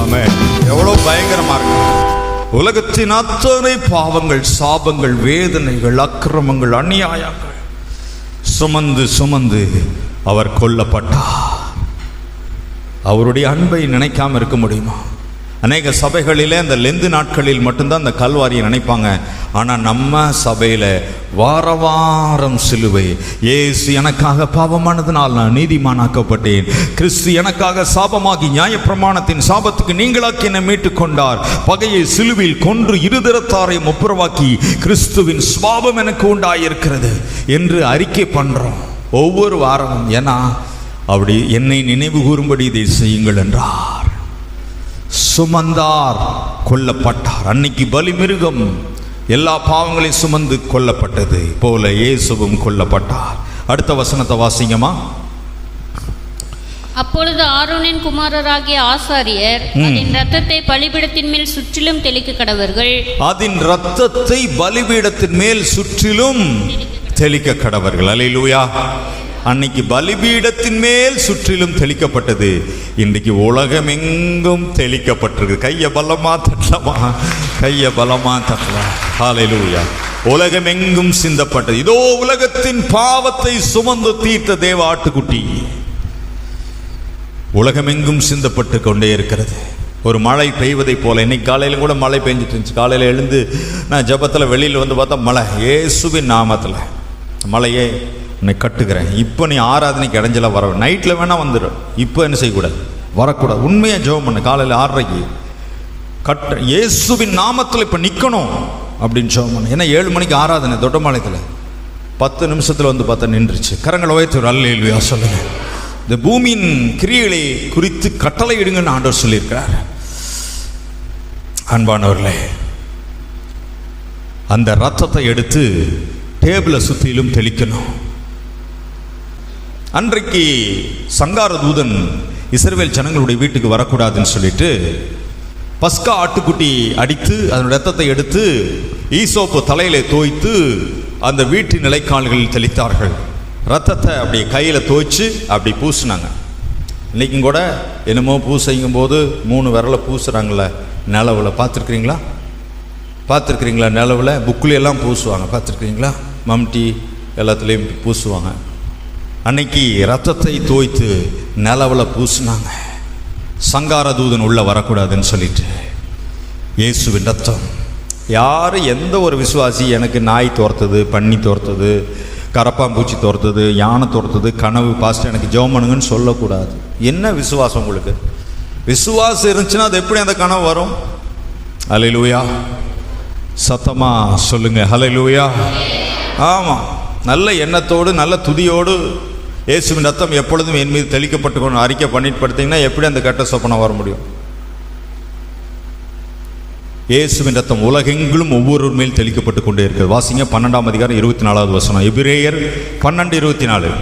[SPEAKER 1] ஆமென். எவ்வளவு பயங்கரமா இருக்கு! உலகத்தின் அத்தனை பாவங்கள், சாபங்கள், வேதனைகள், அக்கிரமங்கள், அநியாயங்கள் சுமந்து சுமந்து அவர் கொல்லப்பட்டார். அவருடைய அன்பை நினைக்காம இருக்க முடியுமா? அநேக சபைகளிலே அந்த லெந்து நாட்களில் மட்டும்தான் அந்த கல்வாரியை நினைப்பாங்க. ஆனால் நம்ம சபையில் வார வாரம் சிலுவை, இயேசு எனக்காக பாவமானதுனால் நான் நீதிமானாக்கப்பட்டேன், கிறிஸ்து எனக்காக சாபமாகி நியாயப்பிரமாணத்தின் சாபத்துக்கு நீங்களாக்கி என்னை மீட்டு கொண்டார், பகையை சிலுவையில் கொன்று இருதரத்தாரை ஒப்புரவாக்கி கிறிஸ்துவின் சுபாவம் எனக்கு உண்டாயிருக்கிறது என்று அறிக்கை பண்ணுறோம் ஒவ்வொரு வாரமும். ஏன்னா அப்படி என்னை நினைவு கூறும்படி இதை செய்யுங்கள் என்றார். சுமந்தார், கொல்லப்பட்டார். அன்னைக்கு பலி மிருகம் எல்லா பாவங்களையும் சுமந்து கொல்லப்பட்டது போல இயேசுவும் கொல்லப்பட்டார். அடுத்த வசனத்தை வாசிங்கம்மா.
[SPEAKER 2] அப்பொழுது ஆரோனின் குமாரராகிய ஆசாரியர் அதன் இரத்தத்தை பலிபீடத்தின் மேல் சுற்றிலும் தெளிக்க கடவர்கள்.
[SPEAKER 1] அதன் இரத்தத்தை பலிபீடத்தின் மேல் சுற்றிலும் தெளிக்க கடவர்கள். அல்லேலூயா. அன்னைக்கு பலிபீடத்தின் மேல் சுற்றிலும் தெளிக்கப்பட்டது. இன்றைக்கு உலகம் எங்கும் தெளிக்கப்பட்டிருக்கு. கையை பலமா தட்டலாமா? கையை பலமா தட்டலாம். ஹல்லேலூயா. உலகம் எங்கும் சிந்தப்பட்டது. இதோ உலகத்தின் பாவத்தை சுமந்து தீர்த்த தேவ ஆட்டுக்குட்டி உலகம் எங்கும் சிந்தப்பட்டு கொண்டே இருக்கிறது. ஒரு மழை பெய்வதை போல இன்னைக்கு காலையில கூட மழை பெஞ்சிட்டு இருந்துச்சு. காலையில் எழுந்து நான் ஜபத்தில் வெளியில் வந்து பார்த்தா மழை. இயேசுவின் நாமத்தில் மழையே உன்னை கட்டுக்கிறேன். இப்போ நீ ஆராதனைக்கு இடைஞ்சல வர, நைட்டில் வேணால் வந்துடும், இப்போ என்ன செய்யக்கூடாது, வரக்கூடாது. உண்மையாக ஜெபம் பண்ணு. காலையில் 6:30 கட்டு இயேசுவின் நாமத்தில் இப்போ நிற்கணும் அப்படின்னு ஜெபம் பண்ணு. ஏன்னா 7 மணிக்கு ஆராதனை தொட்டமாலயத்தில் 10 நிமிஷத்தில் வந்து பார்த்தா நின்றுச்சு. கரங்களை உயர்த்தி ஒரு அல்லேலூயா சொல்லுங்க. இந்த பூமியின் கிரியைகளை குறித்து கட்டளை இடுங்கன்னு ஆண்டவர் சொல்லியிருக்கிறார். அன்பானவர்களே, அந்த ரத்தத்தை எடுத்து டேபிளை சுற்றிலும் தெளிக்கணும். அன்றைக்கு சங்கார தூதன் இஸ்ரவேல் ஜனங்களுடைய வீட்டுக்கு வரக்கூடாதுன்னு சொல்லிட்டு பஸ்கா ஆட்டுக்குட்டி அடித்து அதனுடைய ரத்தத்தை எடுத்து ஈசோப்பு தலையிலே தோய்த்து அந்த வீட்டின் நிலைக்கால்களில் தெளித்தார்கள். ரத்தத்தை அப்படி கையில் தோய்ச்சு அப்படி பூசினாங்க. இன்றைக்கும் கூட என்னமோ பூசைங்கும் போது 3 விரலை பூசுகிறாங்கள நிலவில், பார்த்துருக்குறீங்களா? நிலவில் புக்குலையெல்லாம் பூசுவாங்க, பார்த்துருக்குறீங்களா? மம்டி எல்லாத்துலேயும் பூசுவாங்க. அன்னைக்கு ரத்தத்தை தோய்த்து நிலவில் பூசினாங்க. சங்கார தூதன் உள்ள வரக்கூடாதுன்னு சொல்லிட்டு. இயேசுவின் ரத்தம். யார் எந்த ஒரு விசுவாசி எனக்கு நாய் தோர்த்தது, பன்னி தோர்த்தது, கரப்பாம்பூச்சி தோர்த்தது, யானை தோர்த்தது, கனவு பாஸ்டர் எனக்கு ஜெபம் பண்ணுங்கன்னு சொல்லக்கூடாது. என்ன விசுவாசம் உங்களுக்கு? விசுவாசம் இருந்துச்சுன்னா அது எப்படி அந்த கனவு வரும்? ஹல்லேலூயா, சத்தமா சொல்லுங்க ஹல்லேலூயா. ஆமாம், நல்ல எண்ணத்தோடு நல்ல துதியோடு இயேசுவின் ரத்தம் எப்பொழுதும் என் மீது தெளிக்கப்பட்டு கொண்டு அறிக்கை பண்ணிட்டு படுத்தீங்கன்னா எப்படி அந்த கெட்ட சொப்பனம் வர முடியும்? இயேசுவின் ரத்தம் உலகெங்கிலும் ஒவ்வொரு மேல் தெளிக்கப்பட்டு கொண்டே இருக்கிறது. வாசிங்க 12ஆம் அதிகாரம் 24வது வசனம். எபிரேயர் 12:24.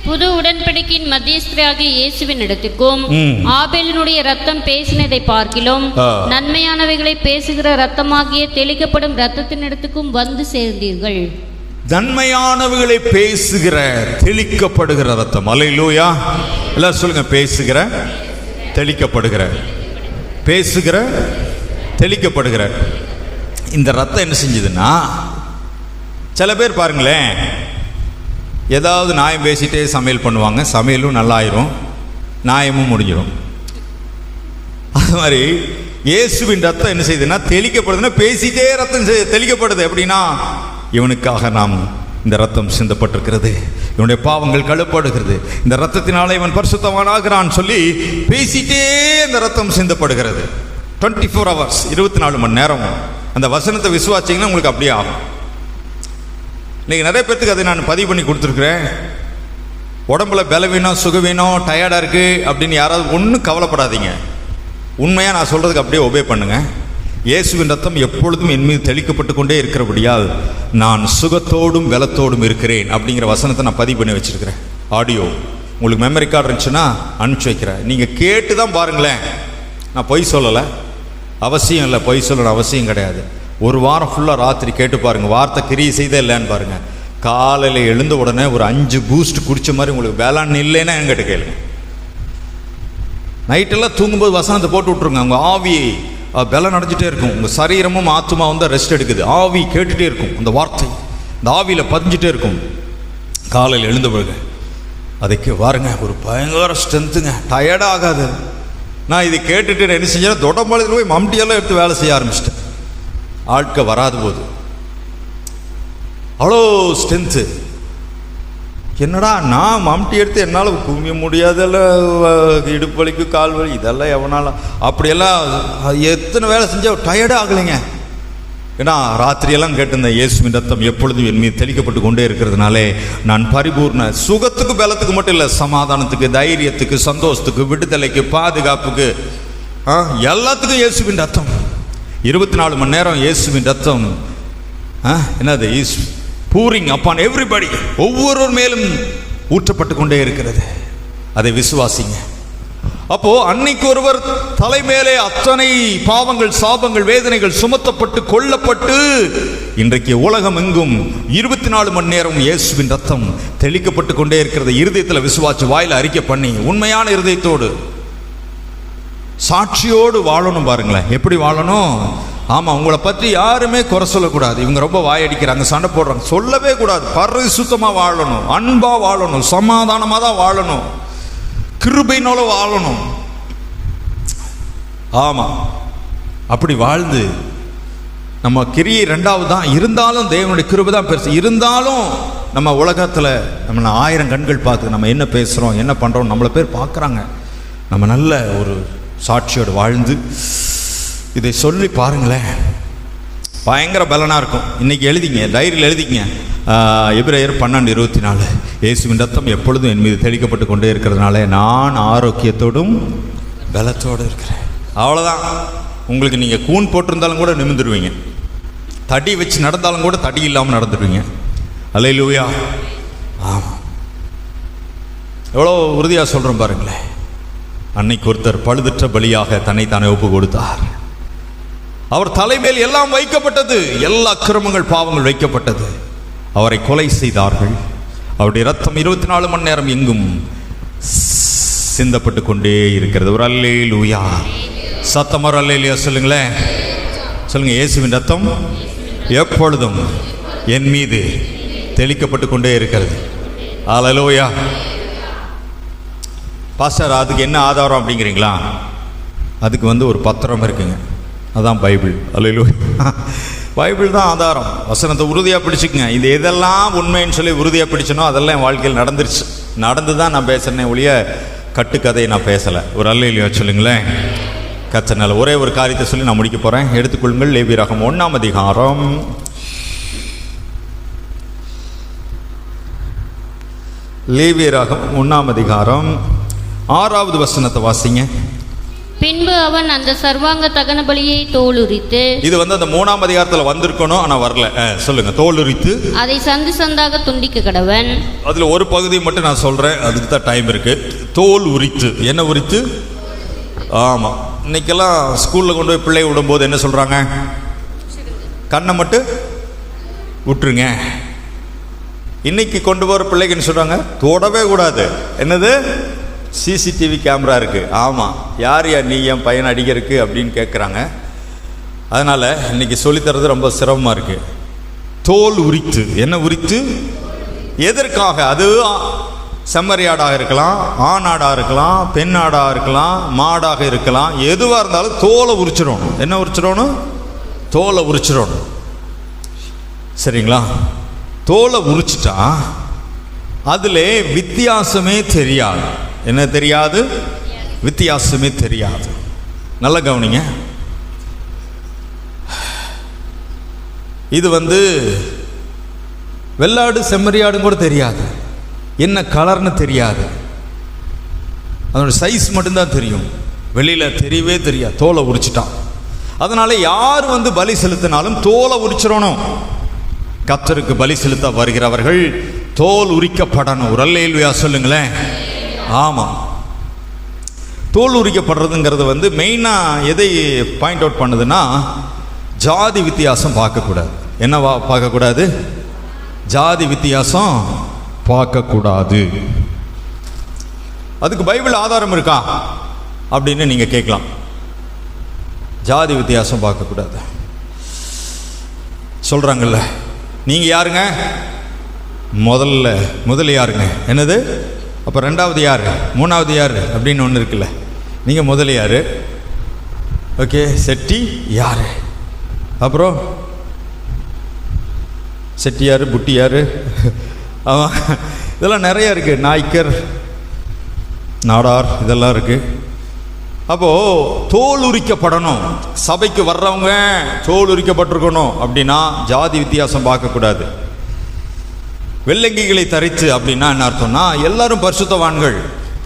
[SPEAKER 2] புது உடன்படிக்கையின் மத்தியஸ்தராகிய இயேசுவின் இடத்துக்கும் ஆபேலினுடைய ரத்தம் பேசினதை பார்க்கிலும் நன்மையானவைகளை பேசுகிற ரத்தமாகிய தெளிக்கப்படும் ரத்தத்தின் இடத்துக்கும் வந்து சேர்ந்தீர்கள்.
[SPEAKER 1] நன்மையானவைகளை பேசுகிற தெளிக்கப்படுகிற ரத்தம். அல்லேலூயா, எல்லாரும் சொல்லுங்க. பேசுகிற, தெளிக்கப்படுகிற, பேசுகிற, தெளிக்கப்படுகிற. இந்த ரத்தம் என்ன செஞ்சதுன்னா, சில பேர் பாருங்களேன், ஏதாவது நியாயம் பேசிட்டே சமையல் பண்ணுவாங்க, சமையலும் நல்லாயிரும், நியாயமும் முடிஞ்சிடும். அது மாதிரி இயேசுவின் ரத்தம் என்ன செய்யுதுன்னா தெளிக்கப்படுதுன்னா, பேசிட்டே ரத்தம் தெளிக்கப்படுது. எப்படின்னா, இவனுக்காக நாம் இந்த ரத்தம் சிந்தப்பட்டிருக்கிறது, இவனுடைய பாவங்கள் கழுவப்படுகிறது, இந்த ரத்தத்தினால இவன் பரிசுத்தவானாகிறான் சொல்லி பேசிட்டே இந்த ரத்தம் சிந்தப்படுகிறது. 24 hours 24 மணி நேரம் அந்த வசனத்தை விசுவாசிங்கன்னா உங்களுக்கு அப்படியே ஆகும். இன்றைக்கி நிறைய பேர்த்துக்கு அதை நான் பதிவு பண்ணி கொடுத்துருக்குறேன். உடம்புல பலவீனம், சுகவீனம், டயர்டாக இருக்குது அப்படின்னு யாராவது ஒன்றும் கவலைப்படாதீங்க. உண்மையாக நான் சொல்கிறதுக்கு அப்படியே ஒபே பண்ணுங்கள். இயேசுவின் ரத்தம் எப்பொழுதும் என் மீது தெளிக்கப்பட்டு கொண்டே இருக்கிறபடியால் நான் சுகத்தோடும் பலத்தோடும் இருக்கிறேன் அப்படிங்கிற வசனத்தை நான் பதிவு பண்ணி வச்சுருக்கிறேன். ஆடியோ உங்களுக்கு மெமரி கார்டு இருந்துச்சுன்னா அனுப்பிச்சி வைக்கிறேன். நீங்கள் கேட்டு தான் பாருங்களேன். நான் பொய் சொல்லலை, அவசியம் இல்லை, பொய் சொல்லணும் அவசியம் கிடையாது. ஒரு வாரம் ஃபுல்லாக ராத்திரி கேட்டு பாருங்கள், வார்த்தை கிரியை செய்தே இல்லைன்னு பாருங்கள். காலையில் எழுந்த உடனே ஒரு 5 பூஸ்ட் குடித்த மாதிரி உங்களுக்கு வேளாண் இல்லைன்னா என்கிட்ட கேளுங்க. நைட்டெல்லாம் தூங்கும்போது வசனத்தை போட்டு விட்ருங்க. உங்கள் ஆவி பலம் அடைஞ்சிட்டே இருக்கும், உங்கள் சரீரமும் ஆத்மா வந்து ரெஸ்ட் எடுக்குது, ஆவி கேட்டுகிட்டே இருக்கும், அந்த வார்த்தை இந்த ஆவியில் பதிஞ்சிட்டே இருக்கும். காலையில் எழுந்த பிறகு அதுக்கு பாருங்க ஒரு பயங்கர ஸ்ட்ரென்த்துங்க, டயர்டாக ஆகாது. நான் இதை கேட்டுட்டு என்ன செஞ்சேன்னா தொடம்பாளையில் போய் மம்டியெல்லாம் எடுத்து வேலை செய்ய ஆரம்பிச்சிட்டேன். ஆட்க வராத போது அவ்வளோ ஸ்ட்ரென்த்து. என்னடா நான் மம்டி எடுத்து என்னால் குமிய முடியாதெல்லாம், இடுப்பு வலிக்கு கால் வலி இதெல்லாம் எவனால அப்படியெல்லாம் எத்தனை வேலை செஞ்சால் டயர்டாக ஆகலைங்க. ஏன்னா ராத்திரியெல்லாம் கேட்டிருந்தேன், இயேசுவின் ரத்தம் எப்பொழுதும் என் மீது தெளிக்கப்பட்டு கொண்டே இருக்கிறதுனாலே நான் பரிபூர்ண சுகத்துக்கு பலத்துக்கு மட்டும் இல்லை, சமாதானத்துக்கு, தைரியத்துக்கு, சந்தோஷத்துக்கு, விடுதலைக்கு, பாதுகாப்புக்கு, எல்லாத்துக்கும் இயேசுவின் ரத்தம். 24 மணி நேரம் இயேசுவின் ரத்தம் என்னது இஸ் பூரிங் அப்பான் எவ்ரிபடி, ஒவ்வொரு மேலும் ஊற்றப்பட்டு கொண்டே இருக்கிறது. அதை விசுவாசிங்க. அப்போ அன்னைக்கு ஒருவர் தலைமேலே அத்தனை பாவங்கள், சாபங்கள், வேதனைகள் சுமத்தப்பட்டு கொல்லப்பட்டு இன்றைக்கு உலகம் எங்கும் 24 மணி நேரம் இயேசுவின் ரத்தம் தெளிக்கப்பட்டு கொண்டே இருக்கிறது. இருதயத்தில் விசுவாசி, வாயில அறிக்கை பண்ணி உண்மையான இருதயத்தோடு சாட்சியோடு வாழணும். பாருங்களேன் எப்படி வாழணும். ஆமாம், உங்களை பற்றி யாருமே குறை சொல்லக்கூடாது. இவங்க ரொம்ப வாயடிக்கிறாங்க, சண்டை போடுறாங்க, சொல்லவே கூடாது. பரிசுத்தமாக வாழணும், அன்பாக வாழணும், சமாதானமாக தான் வாழணும், கிருபையினால வாழணும். ஆமாம், அப்படி வாழ்ந்து நம்ம கிரியை 2வது தான். இருந்தாலும் தேவனுடைய கிருபை தான் பெருசு. இருந்தாலும் நம்ம உலகத்தில் நம்மளை 1000 கண்கள் பார்க்குது, நம்ம என்ன பேசுகிறோம், என்ன பண்ணுறோம், நம்மளை பேர் பார்க்குறாங்க. நம்ம நல்ல ஒரு சாட்சியோடு வாழ்ந்து இதை சொல்லி பாருங்களேன், பயங்கர பலனாக இருக்கும். இன்றைக்கி எழுதிங்க, டைரியில் எழுதிங்க. எபிரேயர் 12:24. இயேசுவின் ரத்தம் எப்பொழுதும் என் மீது தெளிக்கப்பட்டு கொண்டே இருக்கிறதுனால நான் ஆரோக்கியத்தோடும் பலத்தோடு இருக்கிறேன். அவ்வளோதான். உங்களுக்கு நீங்கள் கூன் போட்டிருந்தாலும் கூட நிமிர்ந்துடுவீங்க, தடி வச்சு நடந்தாலும் கூட தடி இல்லாமல் நடந்துடுவீங்க. அல்லேலூயா. எவ்வளோ உறுதியாக சொல்கிறோம் பாருங்களேன். அன்னைக்கு ஒருத்தர் பழுதற்ற பலியாக தன்னைத்தானே ஒப்பு கொடுத்தார். அவர் தலைமையில் எல்லாம் வைக்கப்பட்டது, எல்லா அக்கிரமங்கள் பாவங்கள் வைக்கப்பட்டது. அவரை கொலை செய்தார்கள். அவருடைய ரத்தம் 24 மணி நேரம் எங்கும் சிந்தப்பட்டு கொண்டே இருக்கிறது. ஒரு அல்லேலூயா சத்தம், ஒரு அல்லேலூயா சொல்லுங்களேன். சொல்லுங்க, இயேசுவின் ரத்தம் எப்பொழுதும் என் மீது தெளிக்கப்பட்டு கொண்டே இருக்கிறது. அல்லேலூயா. பாஸ்டர், அதுக்கு என்ன ஆதாரம் அப்படிங்கிறீங்களா? அதுக்கு ஒரு பத்திரம் இருக்குங்க, அதான் பைபிள். அல்லேலூயா. பைபிள் தான் ஆதாரம். வசனத்தை உறுதியாக பிடிச்சிக்குங்க. இது எதெல்லாம் உண்மைன்னு சொல்லி உறுதியாக பிடிச்சனோ அதெல்லாம் என் வாழ்க்கையில் நடந்துருச்சு. நடந்து தான் நான் பேசுகிறேன் ஒழிய கட்டுக்கதையை நான் பேசலை. ஒரு அல்லேலூயா சொல்லுங்களேன். கர்த்தர் ஒரே ஒரு காரியத்தை சொல்லி நான் முடிக்க போகிறேன். எடுத்துக்கொள்ளுங்கள். லேவியராகமம் 1ஆம் அதிகாரம் 6வது வசனத்தை வாசிங்க.
[SPEAKER 2] பின்பு அவன் அந்த சர்வாங்க தகன பலியை தோலுரித்து,
[SPEAKER 1] இது அந்த 3ஆம் அதிகாரத்தில் வந்திருக்கணும், ஆனால் வரல. சொல்லுங்க, தோலுரித்து
[SPEAKER 2] அதை சந்து சந்தாக துண்டிக்க கடவன்.
[SPEAKER 1] அதில் ஒரு பகுதியை மட்டும் நான் சொல்கிறேன், அதுக்கு தான் டைம் இருக்கு. தோல் உரித்து, என்ன உரித்து? ஆமாம், இன்னைக்கெல்லாம் ஸ்கூலில் கொண்டு போய் பிள்ளை விடும்போது என்ன சொல்கிறாங்க? கண்ணை மட்டும் விட்டுருங்க. இன்னைக்கு கொண்டு போகிற பிள்ளைக்கு என்ன சொல்கிறாங்க? தொடவே கூடாது. என்னது? சிசிடிவி கேமரா இருக்குது. ஆமாம், யார் நீ என் பையனை அடிக்கிறதுக்கு அப்படின்னு கேட்குறாங்க. அதனால் இன்றைக்கி சொல்லித்தரது ரொம்ப சிரமமாக இருக்குது. தோல் உரித்து, என்ன உரித்து? எதற்காக? அது செம்மறியாடாக இருக்கலாம், ஆணாடாக இருக்கலாம், பெண்ணாடாக இருக்கலாம், மாடாக இருக்கலாம், எதுவாக இருந்தாலும் தோலை உரிச்சிடணும். என்ன உரிச்சிடணும்? தோலை உரிச்சிடணும். சரிங்களா? தோலை உரிச்சிட்டா அதில் வித்தியாசமே தெரியாது. என்ன தெரியாது? வித்தியாசமே தெரியாது. நல்லா கவனிங்க. இது வெள்ளாடு செம்மறியாடும் கூட தெரியாது, என்ன கலர்னு தெரியாது, அதோட சைஸ் மட்டும்தான் தெரியும், வெளியில் தெரியவே தெரியாது. தோலை உரிச்சிட்டான். அதனால யார் பலி செலுத்தினாலும் தோலை உரிச்சிடணும். கர்த்தருக்கு பலி செலுத்த வருகிறவர்கள் தோல் உரிக்கப்படணும். ஒரு அல்லேலூயா சொல்லுங்களேன். ஆமாம், தோல் உரிக்கப்படுறதுங்கிறது மெயினாக எதை பாயிண்ட் அவுட் பண்ணுதுன்னா, ஜாதி வித்தியாசம் பார்க்கக்கூடாது. என்னவா பார்க்கக்கூடாது? ஜாதி வித்தியாசம் பார்க்கக்கூடாது. அதுக்கு பைபிள் ஆதாரம் இருக்கா அப்படின்னு நீங்கள் கேட்கலாம். ஜாதி வித்தியாசம் பார்க்கக்கூடாது சொல்கிறாங்கல்ல. நீங்கள் யாருங்க? முதல்ல யாருங்க? என்னது? அப்போ ரெண்டாவது யார், மூணாவது யார் அப்படின்னு ஒன்று இருக்குல்ல. நீங்கள் முதல்ல யார்? ஓகே, செட்டி யார், அப்புறம் செட்டியார், புட்டியார், ஆமாம், இதெல்லாம் நிறையா இருக்குது. நாய்க்கர், நாடார், இதெல்லாம் இருக்குது. அப்போது தோல் உரிக்கப்படணும். சபைக்கு வர்றவங்க தோல் உரிக்கப்பட்டிருக்கணும் அப்படின்னா ஜாதி வித்தியாசம் பார்க்கக்கூடாது. வெள்ளங்கிகளை தரித்து அப்படின்னா என்ன அர்த்தம்னா, எல்லாரும் பரிசுத்தவான்கள்.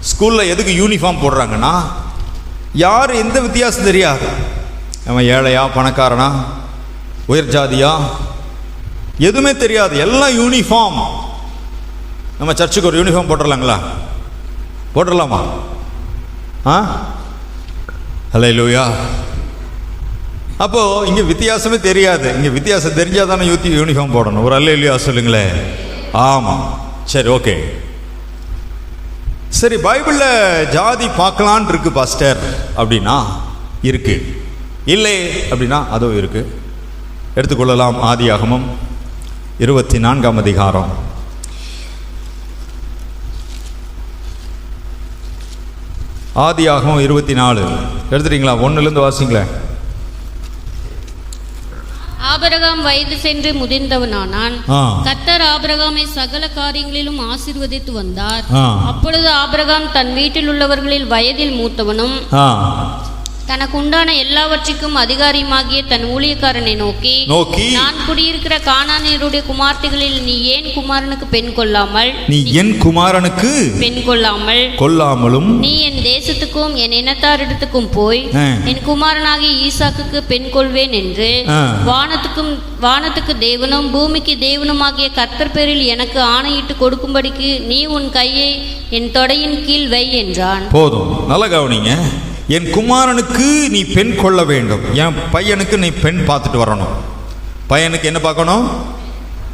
[SPEAKER 1] ஸ்கூலில் எதுக்கு யூனிஃபார்ம் போடுறாங்கன்னா, யார் எந்த வித்தியாசம் தெரியாது. அவன் ஏழையா, பணக்காரனா, உயர் ஜாதியா, எதுவுமே தெரியாது, எல்லாம் யூனிஃபார்ம். நம்ம சர்ச்சுக்கு ஒரு யூனிஃபார்ம் போட்டுடலாங்களா? போட்டுடலாமா? அல்லேலூயா. அப்போது இங்கே வித்தியாசமே தெரியாது. இங்கே வித்தியாசம் தெரிஞ்சால் தானே யூனிஃபார்ம் போடணும். ஒரு அல்லேலூயா சொல்லுங்களேன். ஆமாம், சரி, ஓகே. சரி, பைபிளில் ஜாதி பார்க்கலான் இருக்கு பாஸ்டர் அப்படின்னா இருக்கு, இல்லை அப்படின்னா அதுவும் இருக்கு. எடுத்துக்கொள்ளலாம். ஆதியாகமம் 24ஆம் அதிகாரம். ஆதியாகமம் 24 எடுத்துட்டீங்களா? 1லேருந்து வாசிங்களேன்.
[SPEAKER 2] ஆபிரகாம் வயது சென்று முதிர்ந்தவனானான். கர்த்தர் ஆபிரகாமை சகல காரியங்களிலும் ஆசீர்வதித்து வந்தார். அப்பொழுது ஆபிரகாம் தன் வீட்டில் உள்ளவர்களில் வயதில் மூத்தவனும் தனக்கு உண்டான எல்லாவற்றிற்கும் அதிகாரியுமாகிய தன் ஊழியக்காரனை நோக்கி நான் குடியிருக்கிற கானானியருடைய குமார்த்திகளில் நீ ஏன் குமாரனுக்கு பெண் கொள்ளாமல்
[SPEAKER 1] கொள்ளாமலும்
[SPEAKER 2] நீ என் தேசத்துக்கும் என் இனத்தாரிடத்துக்கும் போய் என் குமாரனாகிய ஈசாக்குக்கு பெண் கொள்வேன் என்று வானத்துக்கு தேவனும் பூமிக்கு தேவனுமாகிய கர்த்தர் பேரில் எனக்கு ஆணையிட்டு கொடுக்கும்படிக்கு நீ உன் கையை என் தொடையின் கீழ் வை என்றான்.
[SPEAKER 1] போதும், நல்ல கவனிங்க. என் குமாரனுக்கு நீ பெண் கொள்ள வேண்டும். என் பையனுக்கு நீ பெண் பார்த்துட்டு வரணும். பையனுக்கு என்ன பார்க்கணும்?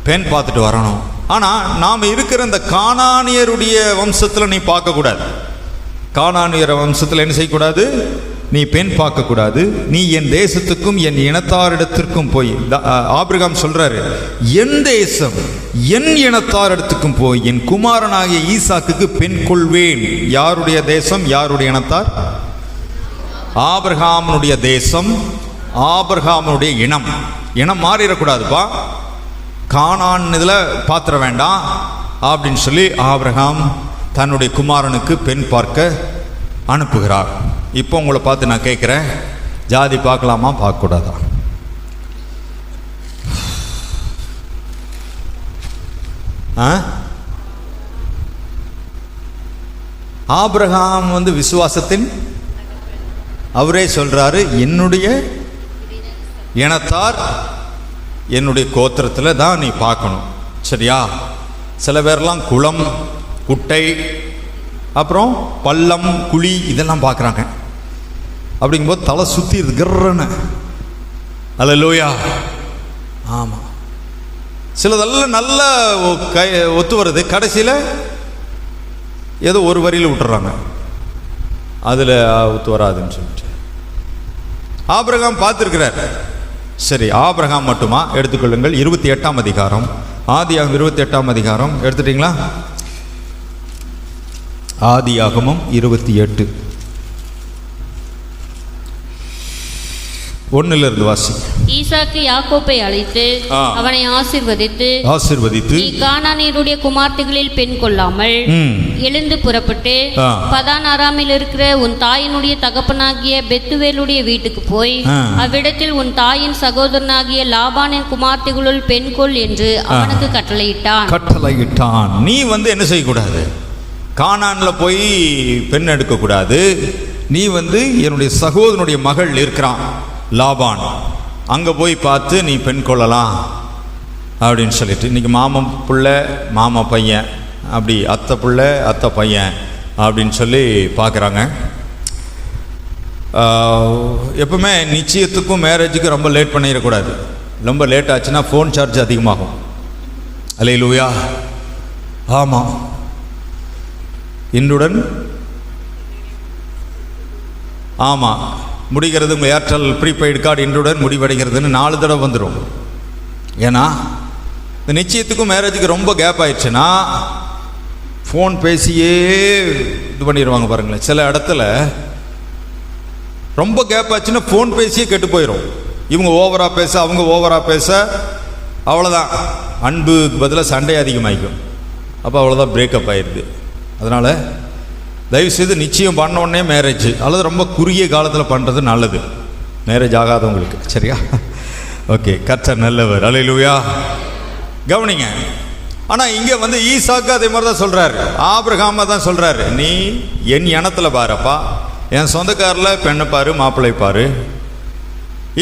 [SPEAKER 1] பெண் பார்த்துட்டு வரணும். ஆனால் நாம் இருக்கிற இந்த கானானியருடைய வம்சத்தில் நீ பார்க்கக்கூடாது. கானானியர் வம்சத்தில் என்ன செய்யக்கூடாது? நீ பெண் பார்க்கக்கூடாது. நீ என் தேசத்துக்கும் என் இனத்தாரிடத்திற்கும் போய், ஆபிரகாம் சொல்றாரு, என் தேசம் என் இனத்தாரிடத்துக்கும் போய் என் குமாரனாகிய ஈசாக்குக்கு பெண் கொள்வேன். யாருடைய தேசம்? யாருடைய இனத்தார்? ஆபிரகாமுடைய தேசம், ஆபிரகாமுடைய இனம் மாறிடக்கூடாதுப்பா. கானான் இதில் பாத்திர வேண்டாம் அப்படின்னு சொல்லி ஆபிரகாம் தன்னுடைய குமாரனுக்கு பெண் பார்க்க அனுப்புகிறார். இப்போ உங்களை பார்த்து நான் கேட்குறேன், ஜாதி பார்க்கலாமா பார்க்கக்கூடாதா? ஆபிரகாம் விசுவாசத்தின், அவரே சொல்றாரு, என்னுடைய இனத்தார் என்னுடைய கோத்திரத்தில் தான் நீ பார்க்கணும். சரியா? சில பேர்லாம் குளம், குட்டை, அப்புறம் பள்ளம், குழி இதெல்லாம் பார்க்குறாங்க. அப்படிங்கும்போது தலை சுற்றி இருக்கிறன்னு. அல்லேலூயா. ஆமாம், சிலதெல்லாம் நல்ல ஒத்து வருது, கடைசியில் ஏதோ ஒரு வரியில் விட்டுறாங்க, அதில் ஒத்து வராதுன்னு சொல்லிட்டு. ஆபிரகாம் பார்த்துருக்கிறார். சரி, ஆபிரகாம் மட்டுமா? எடுத்துக்கொள்ளுங்கள். 28ஆம் அதிகாரம், ஆதியாகமம் 28ஆம் அதிகாரம் எடுத்துட்டீங்களா? ஆதியாகமம் 28 1 வாசி.
[SPEAKER 2] ஈசாக்கு யாக்கோப்பை அழைத்து அவனை ஆசீர்வதித்து நீ கானானியருடைய குமார்த்திகளில் பெண் கொள்ளாமல் எழுந்து புறப்பட்டு பதான் அராமில் இருக்கிற உன் தாயினுடைய தகப்பனாகிய பெத்துவேலுடைய வீட்டுக்கு போய் அவ்விடத்தில் உன் தாயின் சகோதரனாகிய லாபானின் குமார்த்திகளுள் பெண் கொள் என்று அவனுக்கு கட்டளையிட்டான்.
[SPEAKER 1] நீ என்ன செய்யக்கூடாது? கானான்ல போய் பெண் எடுக்கக்கூடாது. நீ என்னுடைய சகோதரனுடைய மகள் இருக்கிறான் லாபான், அங்கே போய் பார்த்து நீ பெண் கொள்ளலாம் அப்படின்னு சொல்லிட்டு, இன்றைக்கி மாமன் பிள்ளை மாமா பையன், அப்படி அத்தை பிள்ளை அத்தை பையன் அப்படின்னு சொல்லி பார்க்குறாங்க. எப்பவுமே நிச்சயத்துக்கும் மேரேஜுக்கும் ரொம்ப லேட் பண்ணிடக்கூடாது. ரொம்ப லேட் ஆச்சுன்னா ஃபோன் சார்ஜ் அதிகமாகும். அல்லேலூயா. ஆமாம், இன்றுடன் ஆமாம் முடிகிறது. உங்கள் ஏர்டெல் ப்ரீபெய்டு கார்டு இன்றுடன் முடிவடைகிறதுன்னு 4 தடவை வந்துடும். ஏன்னா இந்த நிச்சயத்துக்கும் மேரேஜுக்கு ரொம்ப கேப் ஆயிடுச்சுன்னா ஃபோன் பேசியே இது பண்ணிடுவாங்க. பாருங்களேன், சில இடத்துல ரொம்ப கேப் ஆச்சுன்னா ஃபோன் பேசியே கெட்டு போயிடும். இவங்க ஓவராக பேச, அவங்க ஓவராக பேச, அவ்வளோதான், அன்புக்கு பதிலாக சண்டை அதிகமாகிக்கும். அப்போ அவ்வளோதான், பிரேக்கப் ஆயிடுது. அதனால் தயவுசெய்து நிச்சயம் பண்ண உடனே மேரேஜ், அல்லது ரொம்ப குறுகிய காலத்தில் பண்ணுறது நல்லது, மேரேஜ் ஆகாதவங்களுக்கு. சரியா? ஓகே, கர்த்தர் நல்லவர். அல்லேலூயா. கவனிங்க. ஆனால் இங்கே ஈசாக்கு அதே மாதிரி தான் சொல்கிறாரு, ஆபிரகாமை தான் சொல்கிறாரு, நீ என் இனத்தில் பாருப்பா, என் சொந்தக்காரில் பெண்ணை பாரு, மாப்பிள்ளை பாரு.